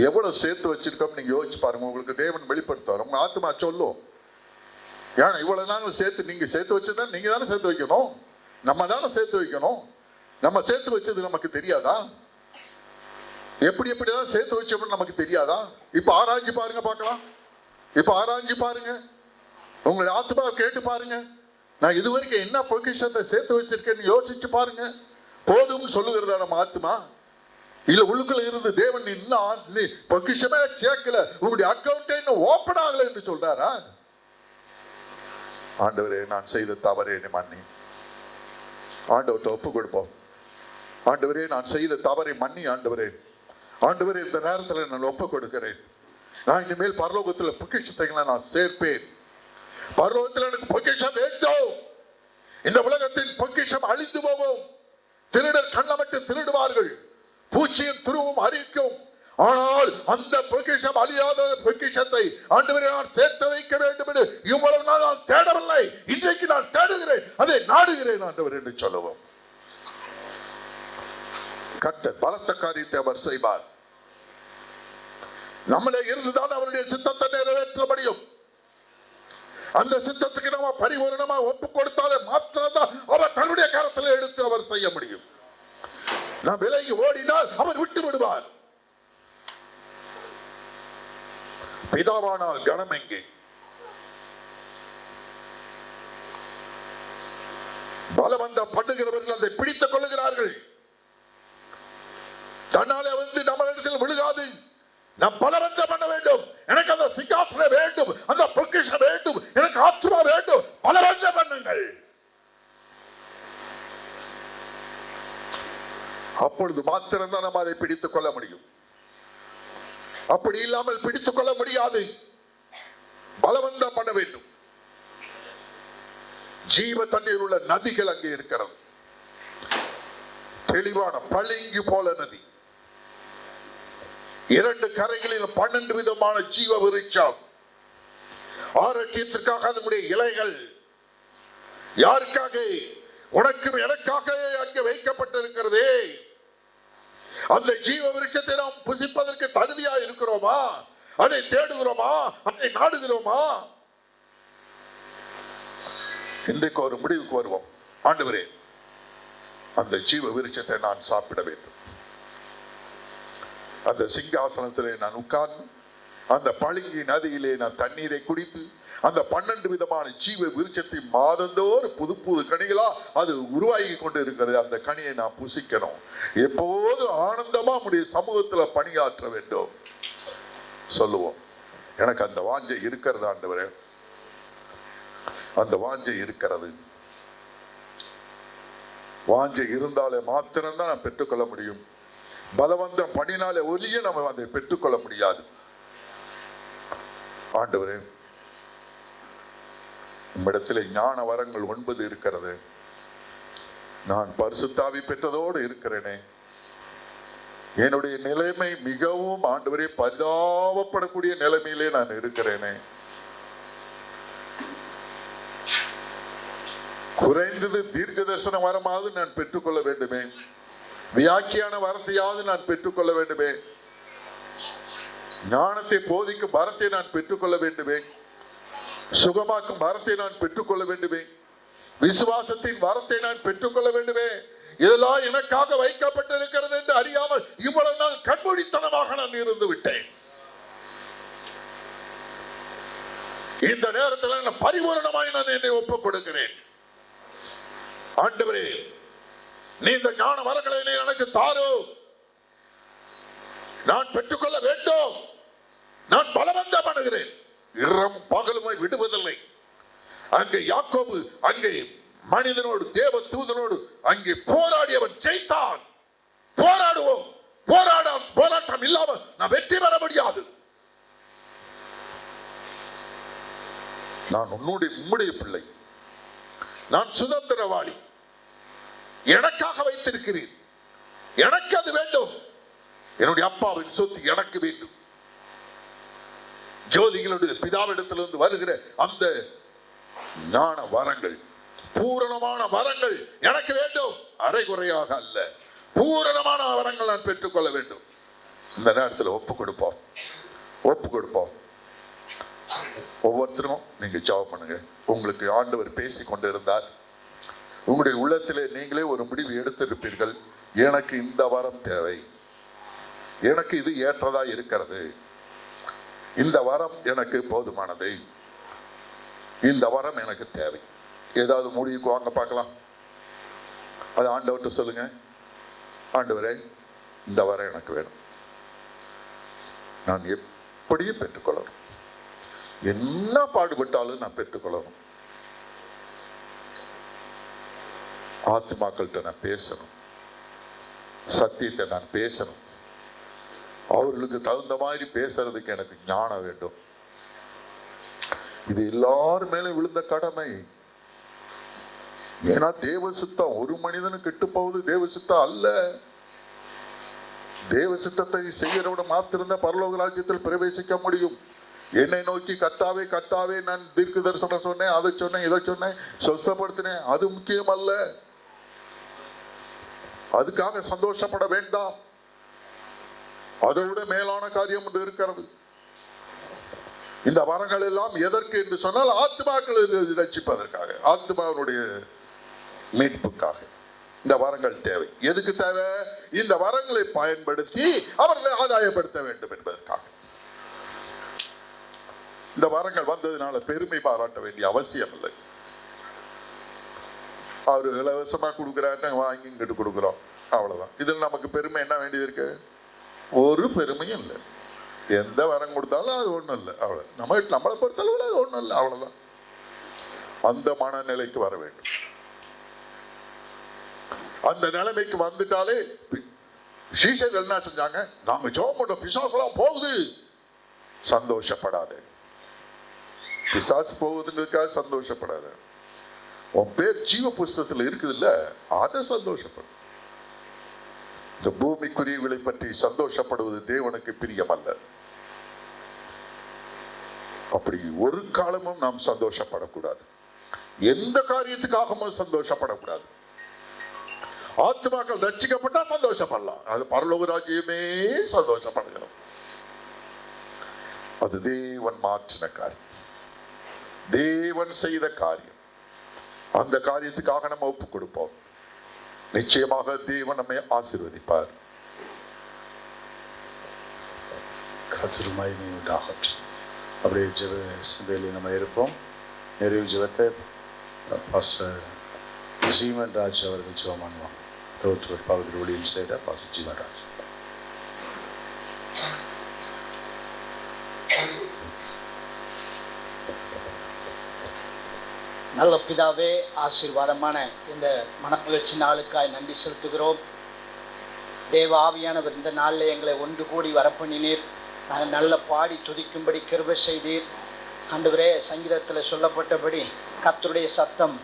எவ்வளவு சேர்த்து வச்சிருக்கோம் நீங்க யோசிச்சு பாருங்க. உங்களுக்கு தேவன் வெளிப்படுத்துவார், உங்க ஆத்மா சொல்லும். ஏன்னா இவ்வளவு நாள் சேர்த்து நீங்க சேர்த்து வச்சதா, நீங்க தானே சேர்த்து வைக்கணும், நம்ம தானே சேர்த்து வைக்கணும். நம்ம சேர்த்து வச்சது நமக்கு தெரியாதா? எப்படிதான் சேர்த்து வச்சோம்னு நமக்கு தெரியாதா? இப்ப ஆராய்ச்சி பாருங்க, பார்க்கலாம். இப்ப ஆராய்ச்சி பாருங்க, உங்களுடைய ஆத்மா கேட்டு பாருங்க, நான் இதுவரைக்கும் என்ன பொக்கிஷத்தை சேர்த்து வச்சிருக்கேன்னு யோசிச்சு பாருங்க. போதும் சொல்லுகிறதா நம்ம ஆத்மா? இல்ல உள்ளுக்குள்ள இருந்து தேவன் நீ பொக்கிஷமே சேர்க்கல, உங்களுடைய அக்கௌண்ட் இன்னும் ஓபன் ஆகல என்று சொல்றாரா? ஆண்டவரே, நான் செய்த தவறே என்னை மன்னி. ஆண்டவர்கிட்ட ஒப்பு கொடுப்போம். ஆண்டவரே, நான் செய்த தவறை மன்னி. ஆண்டவரே, ஆண்டவரே, இந்த நேரத்தில் நான் ஒப்பு கொடுக்கிறேன். நான் இனிமேல் பரலோகத்தில் பொக்கிஷத்தை நான் சேர்ப்பேன். பரலோகத்தில் எனக்கு பொக்கிஷம் வேண்டும். இந்த உலகத்தில் பொக்கிஷம் அழிந்து போகும். திருடர் கண்ணமட்டு திருடுவார்கள், பூச்சியும் துருவும் அரிக்கும். ஆனால் அந்த பொக்கிஷம் அழியாத பொக்கிஷத்தை ஆண்டவரே நான் சேர்த்து வைக்க வேண்டும் என்று இவ்வளவு நாள் நான் தேடவில்லை, இன்றைக்கு நான் தேடுகிறேன், அதை நாடுகிறேன் ஆண்டவர் என்று சொல்லுவோம். கர்த்தர் பலத்த காரியத்தை அவர் செய்வார். நம்மளே இருந்துதான் அவருடைய சித்தத்தை நிறைவேற்ற முடியும். அந்த சித்தத்துக்கு நம்ம பரிபூரணமா ஒப்பு கொடுத்தாலே மாத்திரம்தான் அவர் தன்னுடைய கரத்தில் எடுத்து அவர் செய்ய முடியும். நாம் விலகி ஓடினால் அவர் விட்டு விடுவார். பிதாவானால் கனம் எங்கே? பலவந்தம் பண்ணுகிறவர்கள் அதை பிடித்துக் கொள்ளுகிறார்கள். தன்னாலே வந்து நம்மளிடத்தில் விழுகாது. நாம் பலவந்தம் பண்ண வேண்டும். எனக்கு அந்த சிங்காசனம் வேண்டும், அந்த பொக்கிஷம் வேண்டும், எனக்கு ஆத்மா வேண்டும். பலவந்தம் பண்ணுங்கள். அப்பொழுது மாத்திரம்தான் நாம் அதை பிடித்துக் கொள்ள முடியும். அப்படி இல்லாமல் பிடித்துக் கொள்ள முடியாது. பலவந்தம் பண்ண வேண்டும். ஜீவ தண்ணீர் உள்ள நதிகள் அங்கே இருக்கிறது. தெளிவான பளிங்கு போல நதி. 2 கரைகளில் 12 விதமான ஜீவ விருட்சம். ஆரோக்கியத்திற்காக அதனுடைய இலைகள். யாருக்காக? உனக்கும் எனக்காக அங்கே வைக்கப்பட்டிருக்கிறதே. அந்த ஜீவ விருட்சத்தை நாம் புசிப்பதற்கு தகுதியா இருக்கிறோமா? அதை தேடுகிறோமா? அதை நாடுகிறோமா? இன்றைக்கு ஒரு முடிவுக்கு வருவோம். ஆண்டவரே, அந்த ஜீவ விருட்சத்தை நான் சாப்பிட வேண்டும். அந்த சிங்காசனத்திலே நான் உட்கார்ந்து, அந்த பளிங்கு நதியிலே நான் தண்ணீரை குடித்து, அந்த 12 விதமான ஜீவ விருட்சத்தை மாதந்தோறும் புது புது கனிகளா அது உருவாகி கொண்டு இருக்கிறது. அந்த கனியை நான் புசிக்கணும். எப்போது ஆனந்தமா நம்முடைய சமூகத்துல பணியாற்ற வேண்டும் சொல்லுவோம். எனக்கு அந்த வாஞ்சை இருக்கிறது ஆண்டவரே, அந்த வாஞ்சை இருக்கிறது. வாஞ்சை இருந்தாலே மாத்திரம்தான் நான் பெற்றுக்கொள்ள முடியும். பலவந்தம் பண்ணினாலே ஒலிய நம்ம அதை பெற்றுக்கொள்ள முடியாது. ஆண்டவரே, உம்மிடத்தில் ஞான வரங்கள் 9 இருக்கிறது. நான் பரிசுத்தாவி பெற்றதோடு இருக்கிறேனே. என்னுடைய நிலைமை மிகவும் ஆண்டவரே பரிதாபப்படக்கூடிய நிலைமையிலே நான் இருக்கிறேனே. குறைந்தது தீர்க்க தரிசன வரமாவது நான் பெற்றுக்கொள்ள வேண்டுமே. வியாக்கியான வரத்தையாவது நான் பெற்றுக்கொள்ள வேண்டுமே. ஞானத்தை போதிக்கும் வரத்தை நான் பெற்றுக்கொள்ள வேண்டுமே. சுகமாக்கும் வரத்தை நான் பெற்றுக்கொள்ள வேண்டுமே. விசுவாசத்தின் வரத்தை நான் பெற்றுக்கொள்ள வேண்டுமே. இதெல்லாம் எனக்காக வைக்கப்பட்டிருக்கிறது என்று அறியாமல் இவ்வளவு நாள் கண்மூடித்தனமாக நான் இருந்து விட்டேன். இந்த நேரத்தில் நான் பரிபூரணமாய் நான் என்னை ஒப்புக் கொடுக்கிறேன். ஆண்டவரே, நீ இந்த ஞான வரங்களை எனக்கு தாரோ. நான் பெற்றுக்கொள்ள வேண்டும். நான் பலவந்தம் பண்ணுகிறேன். இரவும் பகலுமாய் விடுவதில்லை. அங்கே யாக்கோபு அங்கே மனிதனோடு தேவ தூதனோடு அங்கே போராடியவன் ஜெயித்தான். போராடுவோம். போராட்டம் இல்லாமல் நான் வெற்றி பெற முடியாது. நான் உம்முடைய பிள்ளை. நான் சுதந்திரவாளி. எனக்காக வைத்திருக்கிறேன். எனக்கு அது வேண்டும். என்னுடைய அப்பாவின் சொத்து எனக்கு வேண்டும். ஜோதிகளுடைய பிதாவிடத்திலிருந்து வருகிற அந்த ஞான வரங்கள், பூரணமான வரங்கள் எனக்கு வேண்டும். அரைகுறையாக அல்ல, பூரணமான வரங்கள் நான் பெற்றுக்கொள்ள வேண்டும். இந்த நேரத்தில் ஒப்பு கொடுப்போம். ஒவ்வொருத்தரும் நீங்க ஜெபம் பண்ணுங்க. உங்களுக்கு ஆண்டவர் பேசி கொண்டிருந்தார். உங்களுடைய உள்ளத்திலே நீங்களே ஒரு முடிவு எடுத்திருப்பீர்கள். எனக்கு இந்த வரம் தேவை, எனக்கு இது ஏற்றதா இருக்கிறது, இந்த வரம் எனக்கு போதுமானது, இந்த வரம் எனக்கு தேவை. ஏதாவது முடிவுக்கு வாங்க பார்க்கலாம். அது ஆண்டவர்கிட்ட சொல்லுங்க. ஆண்டவரே, இந்த வரம் எனக்கு வேணும். நான் எப்படியும் பெற்றுக்கொள்ளணும். என்ன பாடுபட்டாலும் நான் பெற்றுக்கொள்ளணும். ஆத்மாக்கள்கிட்ட நான் பேசணும். சத்தியத்தை நான் பேசணும். அவர்களுக்கு தகுந்த மாதிரி பேசுறதுக்கு எனக்கு ஞானம் வேண்டும். இது எல்லாரும் மேலும் விழுந்த கடமை. ஏன்னா தேவ சித்தம் ஒரு மனிதனுக்கு கெட்டு போவது தேவ சித்தம் அல்ல. தேவ சித்தத்தை செய்யறவட மாத்திருந்த பரலோக ராஜ்யத்தில் பிரவேசிக்க முடியும். என்னை நோக்கி கர்த்தாவே கர்த்தாவே நான் தீர்க்க தரிசனம் சொன்னேன், அதை சொன்னேன், இதை சொன்னேன், சொஸ்தப்படுத்தினேன், அது முக்கியம் அல்ல. அதுக்காக சந்தோஷப்பட வேண்டாம். அதை விட மேலான காரியம் ஒன்று இருக்கிறது. இந்த வரங்கள் எல்லாம் எதற்கு என்று சொன்னால் ஆத்மாக்களை ரட்சிப்பதற்காக, ஆத்மாவுடைய மீட்புக்காக. இந்த வரங்கள் தேவை. எதுக்கு தேவை? இந்த வரங்களை பயன்படுத்தி அவர்களை ஆதாயப்படுத்த வேண்டும் என்பதற்காக. இந்த வரங்கள் வந்ததுனால பெருமை பாராட்ட வேண்டிய அவசியம் இல்லை. அவரு இலவசமா கொடுக்குறாரு, வாங்கி இங்கிட்டு கொடுக்குறோம், அவ்வளவுதான். இதில் நமக்கு பெருமை என்ன வேண்டியது இருக்கு? ஒரு பெருமையும் இல்லை. எந்த வரம் கொடுத்தாலும் அது ஒண்ணும் இல்லை, அவ்வளவு. நம்மளை பொறுத்தளவில் அது ஒண்ணும் இல்லை, அவ்வளவுதான். அந்த மனநிலைக்கு வர வேண்டும். அந்த நிலைமைக்கு வந்துட்டாலே சீஷர்கள் என்ன செஞ்சாங்க? நாங்க ஜோமோட பிசாசெல்லாம் போகுது. சந்தோஷப்படாத. பிசாசு போகுதுங்கிறதுக்காக சந்தோஷப்படாத. உன் பேர் ஜீவ புஸ்தகத்தில் இருக்குது இல்ல, அதை சந்தோஷப்படும். இந்த பூமிக்குரியவர்களை பற்றி சந்தோஷப்படுவது தேவனுக்கு பிரியம் அல்ல. அப்படி ஒரு காலமும் நாம் சந்தோஷப்படக்கூடாது. எந்த காரியத்துக்காகவும் சந்தோஷப்படக்கூடாது. ஆத்மாக்கள் ரட்சிக்கப்பட்டா சந்தோஷப்படலாம், அது பரலோக ராஜ்யமே சந்தோஷப்படுகிறோம். அது தேவன் மாற்றின காரியம், தேவன் செய்த காரியம். அந்த காரியத்துக்காக நம்ம ஒப்பு கொடுப்போம். நிச்சயமாக தேவன் நம்மை ஆசீர்வதிப்பார். கர்த்தருமாய் உண்டாகட்டும். அப்படியே ஜெப சிந்தையில் நம்ம இருப்போம். நிறைவு ஜெபத்தை பாஸ்டர் ஜீவன் ராஜ் அவர்கள் ஜெபம் பண்ணுவாங்க. தோற்றூர் பகுதியில் ஊழியம் செய்த பாஸ்டர் ஜீவன் ராஜ். நல்ல பிதாவே, ஆசீர்வாதமான இந்த மனமகிழ்ச்சி நாளுக்காய் நன்றி செலுத்துகிறோம். தேவ ஆவியானவர் இந்த நாளில் எங்களை ஒன்று கூடி வரப்பண்ணினீர். நாங்கள் நல்ல பாடி துதிக்கும்படி கிருபை செய்தீர். ஆண்டவரே, சங்கீதத்தில் சொல்லப்பட்டபடி கர்த்தருடைய சத்தம்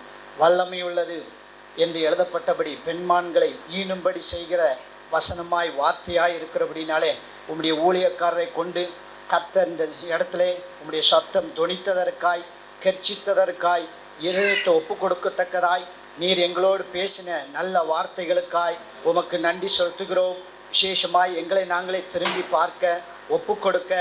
வல்லமை உள்ளது என்று எழுதப்பட்டபடி பெண்மான்களை ஈனும்படி செய்கிற வசனமாய் வார்த்தையாய் இருக்கிறபடினாலே உம்முடைய ஊழியக்காரரை கொண்டு கர்த்தர் இந்த இடத்துல உம்முடைய சத்தம் தொனித்ததற்காய், கெர்ச்சித்ததற்காய், இருதயத்தை ஒப்பு கொடுக்கத்தக்கதாய் நீர் எங்களோடு பேசின நல்ல வார்த்தைகளுக்காய் உமக்கு நன்றி செலுத்துகிறோம். விசேஷமாய் எங்களை நாங்களே திரும்பி பார்க்க, ஒப்பு கொடுக்க,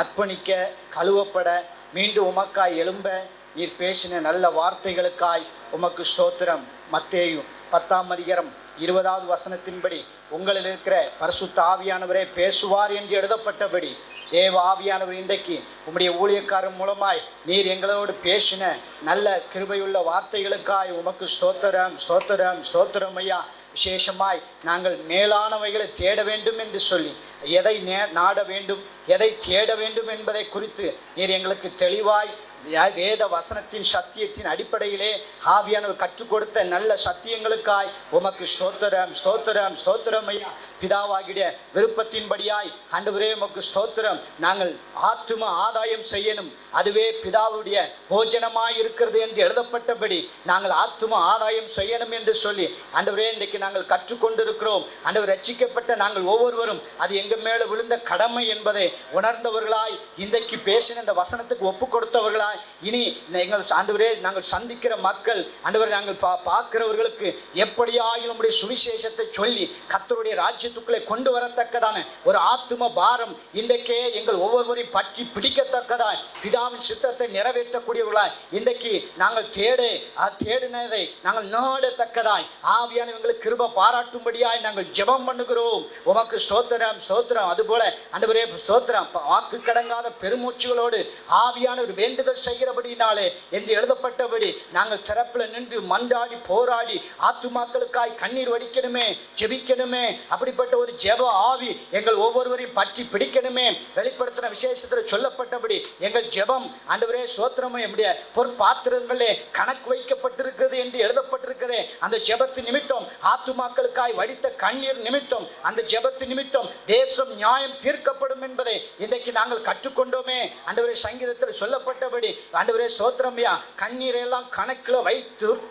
அர்ப்பணிக்க, கழுவப்பட, மீண்டும் உமக்காய் எழும்ப நீர் பேசின நல்ல வார்த்தைகளுக்காய் உமக்கு ஸ்தோத்திரம். மத்தேயு 10:20 வசனத்தின்படி உங்களில் இருக்கிற பரிசுத்த ஆவியானவரே பேசுவார் என்று எழுதப்பட்டபடி தேவ ஆவியானவர் இன்றைக்கு உம்முடைய ஊழியக்காரன் மூலமாய் நீர் எங்களோடு பேசின நல்ல கிருபையுள்ள வார்த்தைகளுக்காய் உமக்கு ஸ்தோத்திரம், ஸ்தோத்திரம், ஸ்தோத்திரம் ஐயா. விசேஷமாய் நாங்கள் மேலானவைகளை தேட வேண்டும் என்று சொல்லி எதை நாட வேண்டும், எதை தேட வேண்டும் என்பதை குறித்து நீர் எங்களுக்கு தெளிவாய் வேத வசனத்தின் சத்தியத்தின் அடிப்படையிலே ஆவியானவர் கற்றுக் கொடுத்த நல்ல சத்தியங்களுக்காய் உமக்கு ஸ்தோத்திரம், ஸ்தோத்திரம், ஸ்தோத்திரம் ஐயா. பிதாவாகிய விருப்பத்தின்படியாய் ஆண்டவரே உமக்கு ஸ்தோத்திரம். நாங்கள் ஆத்தும ஆதாயம் செய்யணும், அதுவே பிதாவுடைய போஜனமாய் இருக்கிறது என்று எழுதப்பட்டபடி நாங்கள் ஆத்தும ஆதாயம் செய்யணும் என்று சொல்லி ஆண்டவரே இன்றைக்கு நாங்கள் கற்றுக்கொண்டிருக்கிறோம். ஆண்டவர் ரட்சிக்கப்பட்ட நாங்கள் ஒவ்வொருவரும் அது எங்கள் மேலே விழுந்த கடமை என்பதை உணர்ந்தவர்களாய் இன்றைக்கு பேசின இந்த வசனத்துக்கு ஒப்பு கொடுத்தவர்களாய் இனி எங்கள் ஆண்டவரே நாங்கள் சந்திக்கிற மக்கள் ஆண்டவரே நாங்கள் பார்க்கிறவர்களுக்கு எப்படியாயும் நம்முடைய சுவிசேஷத்தை சொல்லி கர்த்தருடைய ராஜ்யத்துக்குள்ளே கொண்டு வரத்தக்கதான ஒரு ஆத்தும பாரம் இன்றைக்கே எங்கள் ஒவ்வொருவரையும் பற்றி பிடிக்கத்தக்கதாய் பிதாவின் சித்தத்தை நிறைவேற்றக்கூடியவர்களாய் இன்றைக்கு நாங்கள் தேடினதை நாங்கள் நாடத்தக்கதாய் ஆவியான எங்களுக்கு கிருபை பாராட்டும்படியாய் நாங்கள் ஜெபம் பண்ணுகிறோம். உமக்கு ஸ்தோத்திரம், ஸ்தோத்திரம். அதுபோல ஆண்டவரே ஸ்தோத்திரம். வாக்கு கடங்காத பெருமூச்சுகளோடு ஆவியான ஒரு வேண்டுதல் செய்கிறபடினாலே என்று எழுதப்பட்டபடி நாங்கள் திறப்புல நின்று மன்றாடி போராடி ஆத்துமாக்களுக்காய் கண்ணீர் வடிக்கணுமே, ஜெபிக்கணுமே. அப்படிப்பட்ட ஒரு ஜெப ஆவி எங்கள் ஒவ்வொருவரையும் பற்றி பிடிக்கணுமே. வெளிப்படுத்தின விசேஷத்தில் சொல்லப்பட்டபடி எங்கள் ஜெபம் ஆண்டவரே ஸ்தோத்திரமே நம்முடைய பொற்பாத்திரங்களே கணக்கு வைக்கப்பட்டிருக்கிறது என்று எழுதப்பட்டிருக்கிறதே. அந்த ஜெபத்து நிமித்தம் ஆத்துமாக்களுக்காய் வடித்த கண்ணீர் நிமித்தம் அந்த ஜெபத்து நிமித்தம் தேசம் நியாயம் தீர்க்கப்படும் என்பதை இன்றைக்கு நாங்கள் கற்றுக்கொண்டோமே. ஆண்டவரே சங்கீதத்தில் சொல்லப்பட்டபடி ஆண்டவரே ஸ்தோத்திரம்யா. கண்ணீரை எல்லாம் கணக்கில்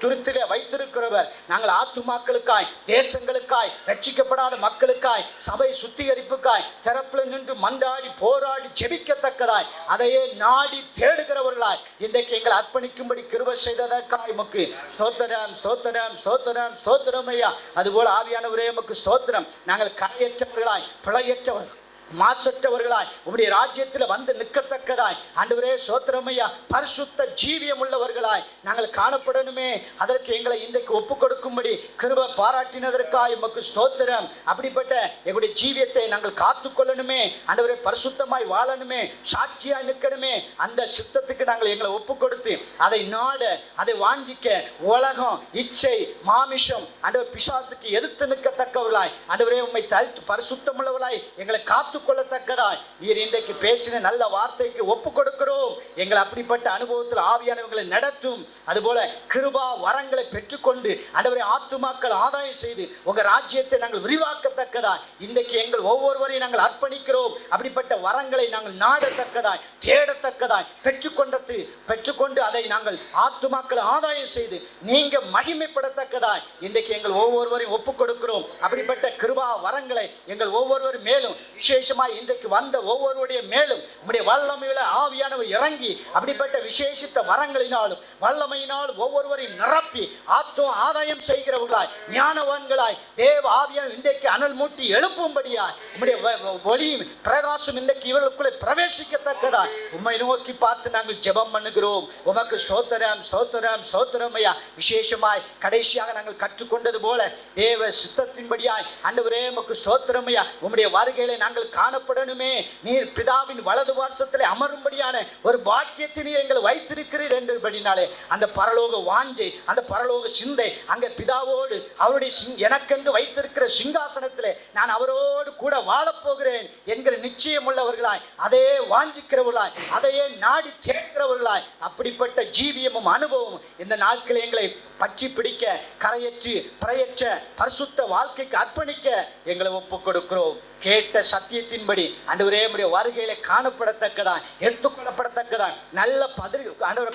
துருத்திலே வைத்திருக்கிறவர். நாங்கள் ஆத்துமாக்களுக்காய், தேசங்களுக்காய், ரட்சிக்கப்படாத மக்களுக்காய், சபை சுத்திகரிப்புக்காய் திறப்புல நின்று மன்றாடி போராடி ஜெபிக்கத்தக்கதாய் அதையே நாடி தேடுகிறவர்களாய் இன்றைக்கு எங்களை அர்ப்பணிக்கும்படி கிருபை செய்ததற்காய் உமக்கு ஸ்தோத்திரம், ஸ்தோத்திரம், ஸ்தோத்திரம், ஸ்தோத்திரம் ஐயா. அதுபோல ஆவியானவரே உமக்கு ஸ்தோத்திரம். நாங்கள் கரையற்றவர்களாய், பிழையற்றவர்கள் மாசற்றவர்களாய் உம்முடைய ராஜ்யத்தில் வந்து நிற்கத்தக்கதாய் ஆண்டவரே ஸ்தோத்திரமையா பரிசுத்த ஜீவியம் உள்ளவர்களாய் நாங்கள் காணப்படணுமே. அதற்கு எங்களை இன்றைக்கு ஒப்பு கொடுக்கும்படி கிருபை பாராட்டினதற்காக உமக்கு ஸ்தோத்திரம். அப்படிப்பட்ட எங்களுடைய ஜீவியத்தை நாங்கள் காத்து கொள்ளணுமே ஆண்டவரே, பரிசுத்தமாய் வாழணுமே, சாட்சியாய் நிற்கணுமே. அந்த சித்தத்துக்கு நாங்கள் எங்களை ஒப்பு கொடுத்து அதை நாட, அதை வாஞ்சிக்க, உலகம் இச்சை மாமிஷம் ஆண்டவர் பிசாசுக்கு எதிர்த்து நிற்கத்தக்கவர்களாய் ஆண்டவரே உம்மை தரித்து பரிசுத்தம் உள்ளவர்களாய் எங்களை காத்து கொள்ளத்தக்கதாய் நீர் இன்றைக்கு பேசின நல்ல வார்த்தைக்கு ஒப்பு கொடுக்கிறோம். எங்களை அப்படிப்பட்ட அனுபவத்தில் ஆவியானவர்களை நடத்தும். அதுபோல கிருபா வரங்களை பெற்றுக்கொண்டு ஆண்டவரே ஆத்துமாக்கள் ஆதாயம் செய்து உங்க ராஜ்யத்தை நாங்கள் விரிவாக்கத்தக்கதாய் இன்றைக்கு எங்கள் ஒவ்வொருவரையும் நாங்கள் அர்ப்பணிக்கிறோம். அப்படிப்பட்ட வரங்களை நாங்கள் நாடத்தக்கதாய் தேடத்தக்கதாய் பெற்றுக்கொண்டு அதை நாங்கள் ஆத்துமாக்கள் ஆதாயம் செய்து நீங்க மகிமைப்படத்தக்கதாய் இன்றைக்கு எங்கள் ஒவ்வொருவரையும் ஒப்பு கொடுக்கிறோம். அப்படிப்பட்ட கிருபா வரங்களை எங்கள் ஒவ்வொருவரும் மேலும் விசேஷமாய் இன்றைக்கு வந்த ஒவ்வொருவருடைய மேலும் உம்முடைய வல்லமையில ஆவியானவர் இறங்கி அப்படிப்பட்ட விசேஷித்த வரங்களினாலும் வல்லமையினாலும் ஒவ்வொருவரையும் நிரப்பி ஆதாயம் செய்கிறவர்களாய் ஞானவான்களாய் தேவ ஆவியானவர் இன்றைக்கு அனல் மூட்டி எழுப்பும்படியாய் உம்முடைய ஒளியும் பிரகாசம் இன்றைக்கு இவர்களுக்குள்ளே பிரவேசிக்கத்தக்கதாய் உம்மை நோக்கி பார்த்து நாங்கள் ஜெபம் பண்ணுகிறோம். உமக்கு ஸ்தோத்திரம் ஸ்தோத்திரம் ஸ்தோத்திரம் ஐயா. விசேஷமாய் கடைசியாக நாங்கள் கற்றுக்கொண்டது போல தேவ சித்தத்தின்படியாய் ஆண்டவரே உமக்கு ஸ்தோத்திரம் ஐயா. உம்முடைய வருகையிலே நாங்கள் காணப்படணுமே. நீர் பிதாவின் வலது வாசத்திலே அமரும்படியான ஒரு பாக்கியத்தை நீர் எங்களை வைத்திருக்கிறீர் என்பதினாலே அந்த பரலோக வாஞ்சை, அந்த பரலோக சிந்தை, அங்கே பிதாவோடு அவருடைய எனக்கென்று வைத்திருக்கிற சிங்காசனத்திலே நான் அவரோடு கூட வாழப்போகிறேன் என்கிற நிச்சயம் உள்ளவர்களாய், அதையே வாஞ்சிக்கிறவர்களாய், அதையே நாடி தேடுகிறவர்களாய், அப்படிப்பட்ட ஜீவியமும் அனுபவமும் இந்த நாட்களில் எங்களை பற்றி பிடிக்க, கரையற்று பிரயற்ற பரிசுத்த வாழ்க்கைக்கு அர்ப்பணிக்க எங்களை ஒப்புக் கொடுக்கிறோம். கேட்ட சத்தியத்தின்படி ஆண்டவரே உம்முடைய வருகையில காணப்படத்தக்கதாய் எடுத்துக்கொள்ளப்படத்தக்கதாய் நல்ல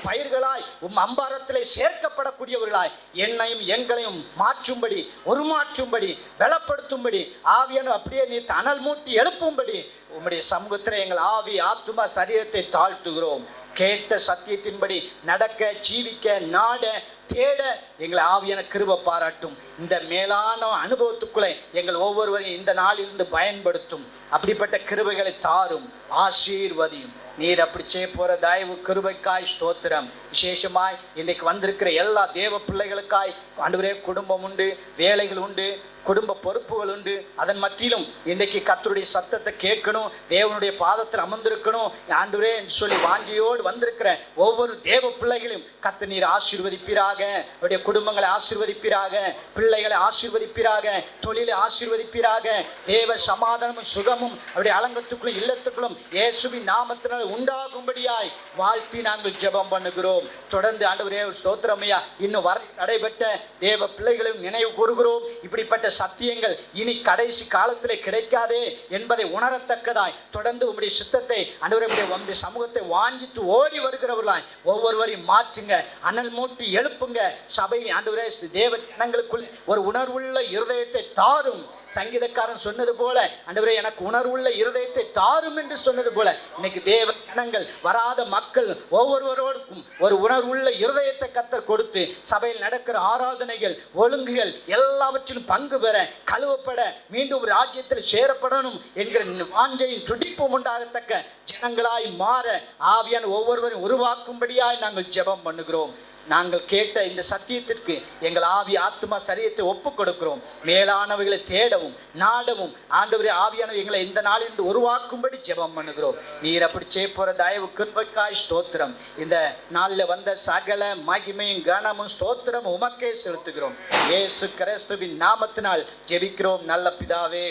பயிர்களாய் அம்பாரத்திலே சேர்க்கப்படக்கூடியவர்களாய் என்னையும் எங்களையும் மாற்றும்படி, உருமாற்றும்படி, பலப்படுத்தும்படி ஆவியான அப்படியே நீ அனல் மூட்டி எழுப்பும்படி உம்முடைய சமூகத்தில் எங்கள் ஆவி ஆத்துமா சரீரத்தை தாழ்த்துகிறோம். கேட்ட சத்தியத்தின்படி நடக்க, ஜீவிக்க, நாட, தேட எங்களை ஆவியான கிருபை பாராட்டும். இந்த மேலான அனுபவத்துக்குள்ளே எங்கள் ஒவ்வொருவரையும் இந்த நாளிலிருந்து பயன்படுத்தும். அப்படிப்பட்ட கிருபைகளை தாரும், ஆசீர்வதியும். நீர் அப்படி செய்ய போற தயவு கிருபைக்காய் ஸ்தோத்திரம். விசேஷமாய் இன்றைக்கு வந்திருக்கிற எல்லா தேவ பிள்ளைகளுக்காய் ஆண்டவரே குடும்பம் உண்டு, வேலைகள் உண்டு, குடும்ப பொறுப்புகள் உண்டு. அதன் மத்தியிலும் இன்றைக்கு கர்த்தருடைய சத்தத்தை கேட்கணும், தேவனுடைய பாதத்தில் அமர்ந்திருக்கணும் ஆண்டவரே என்று சொல்லி வாஞ்சியோடு வந்திருக்கிற ஒவ்வொரு தேவ பிள்ளைகளையும் கர்த்தர் நீர் ஆசீர்வதிப்பீராக. அவருடைய குடும்பங்களை ஆசீர்வதிப்பீராக, பிள்ளைகளை ஆசீர்வதிப்பீராக, தொழிலை ஆசீர்வதிப்பீராக. தேவ சமாதானமும் சுகமும் அவருடைய அலங்கத்துக்குள்ளும் இல்லத்துக்குள்ளும் இயேசுவின் நாமத்தினால் உண்டாகும்படியாய் வாழ்த்தி நாங்கள் ஜெபம் பண்ணுகிறோம். தொடர்ந்து ஆண்டவரே ஸ்தோத்திரமையா. இன்னும் வரை நடைபெற்ற தேவ பிள்ளைகளையும் நினைவு கூறுகிறோம். இப்படிப்பட்ட சத்தியங்கள் இனி கடைசி காலத்திலே கிடைக்காதே என்பதை உணரத்தக்கதாய் தொடர்ந்து உம்முடைய சித்தத்தை ஆண்டவரே உம்முடைய சமூகத்தை வாஞ்சித்து ஓடி வருகிறவர்களாய் ஒவ்வொருவரையும் மாற்றுங்க, அனல் மூட்டி எழுப்புங்க. சபை ஆண்டவரே தேவ ஜனங்களுக்குள் ஒரு உணர்வுள்ள இருதயத்தை தாரும். சங்கீதக்காரன் சொன்னது போல ஆண்டவரே எனக்கு உணர்வுள்ள இருதயத்தை தாரும் என்று சொன்னது போல இன்னைக்கு தேவ ஜனங்கள் வராத மக்கள் ஒவ்வொருவரோடுக்கும் ஒரு உணர்வுள்ள இருதயத்தை கர்த்தர் கொடுத்து சபையில் நடக்கிற ஆராதனைகள், ஒழுங்குகள் எல்லாவற்றிலும் பங்கு பெற, கழுவப்பட, மீண்டும் ராஜ்யத்தில் சேரப்படணும் என்கிற வாஞ்சையின் துடிப்பும் உண்டாகத்தக்க ஜனங்களாய் மாற ஆவியான ஒவ்வொருவரும் உருவாக்கும்படியாய் நாங்கள் ஜெபம் பண்ணுகிறோம். நாங்கள் கேட்ட இந்த சத்தியத்திற்கு எங்கள் ஆவி ஆத்மா சரீரத்தை ஒப்புக் கொடுக்கிறோம். மேலானவைகளை தேடவும் நாடவும் ஆண்டவரே ஆவியானவர் எங்களை இந்த நாளிலிருந்து உருவாக்கும்படி ஜெபம் பண்ணுகிறோம். நீர் அப்படி செய்ய போற தயவு கிருபைக்காய் ஸ்தோத்திரம். இந்த நாளில் வந்த சகல மகிமையும் கனமும் ஸ்தோத்திரம் உமக்கே செலுத்துகிறோம். இயேசு கிறிஸ்துவின் நாமத்தினால் ஜெபிக்கிறோம் நல்ல பிதாவே.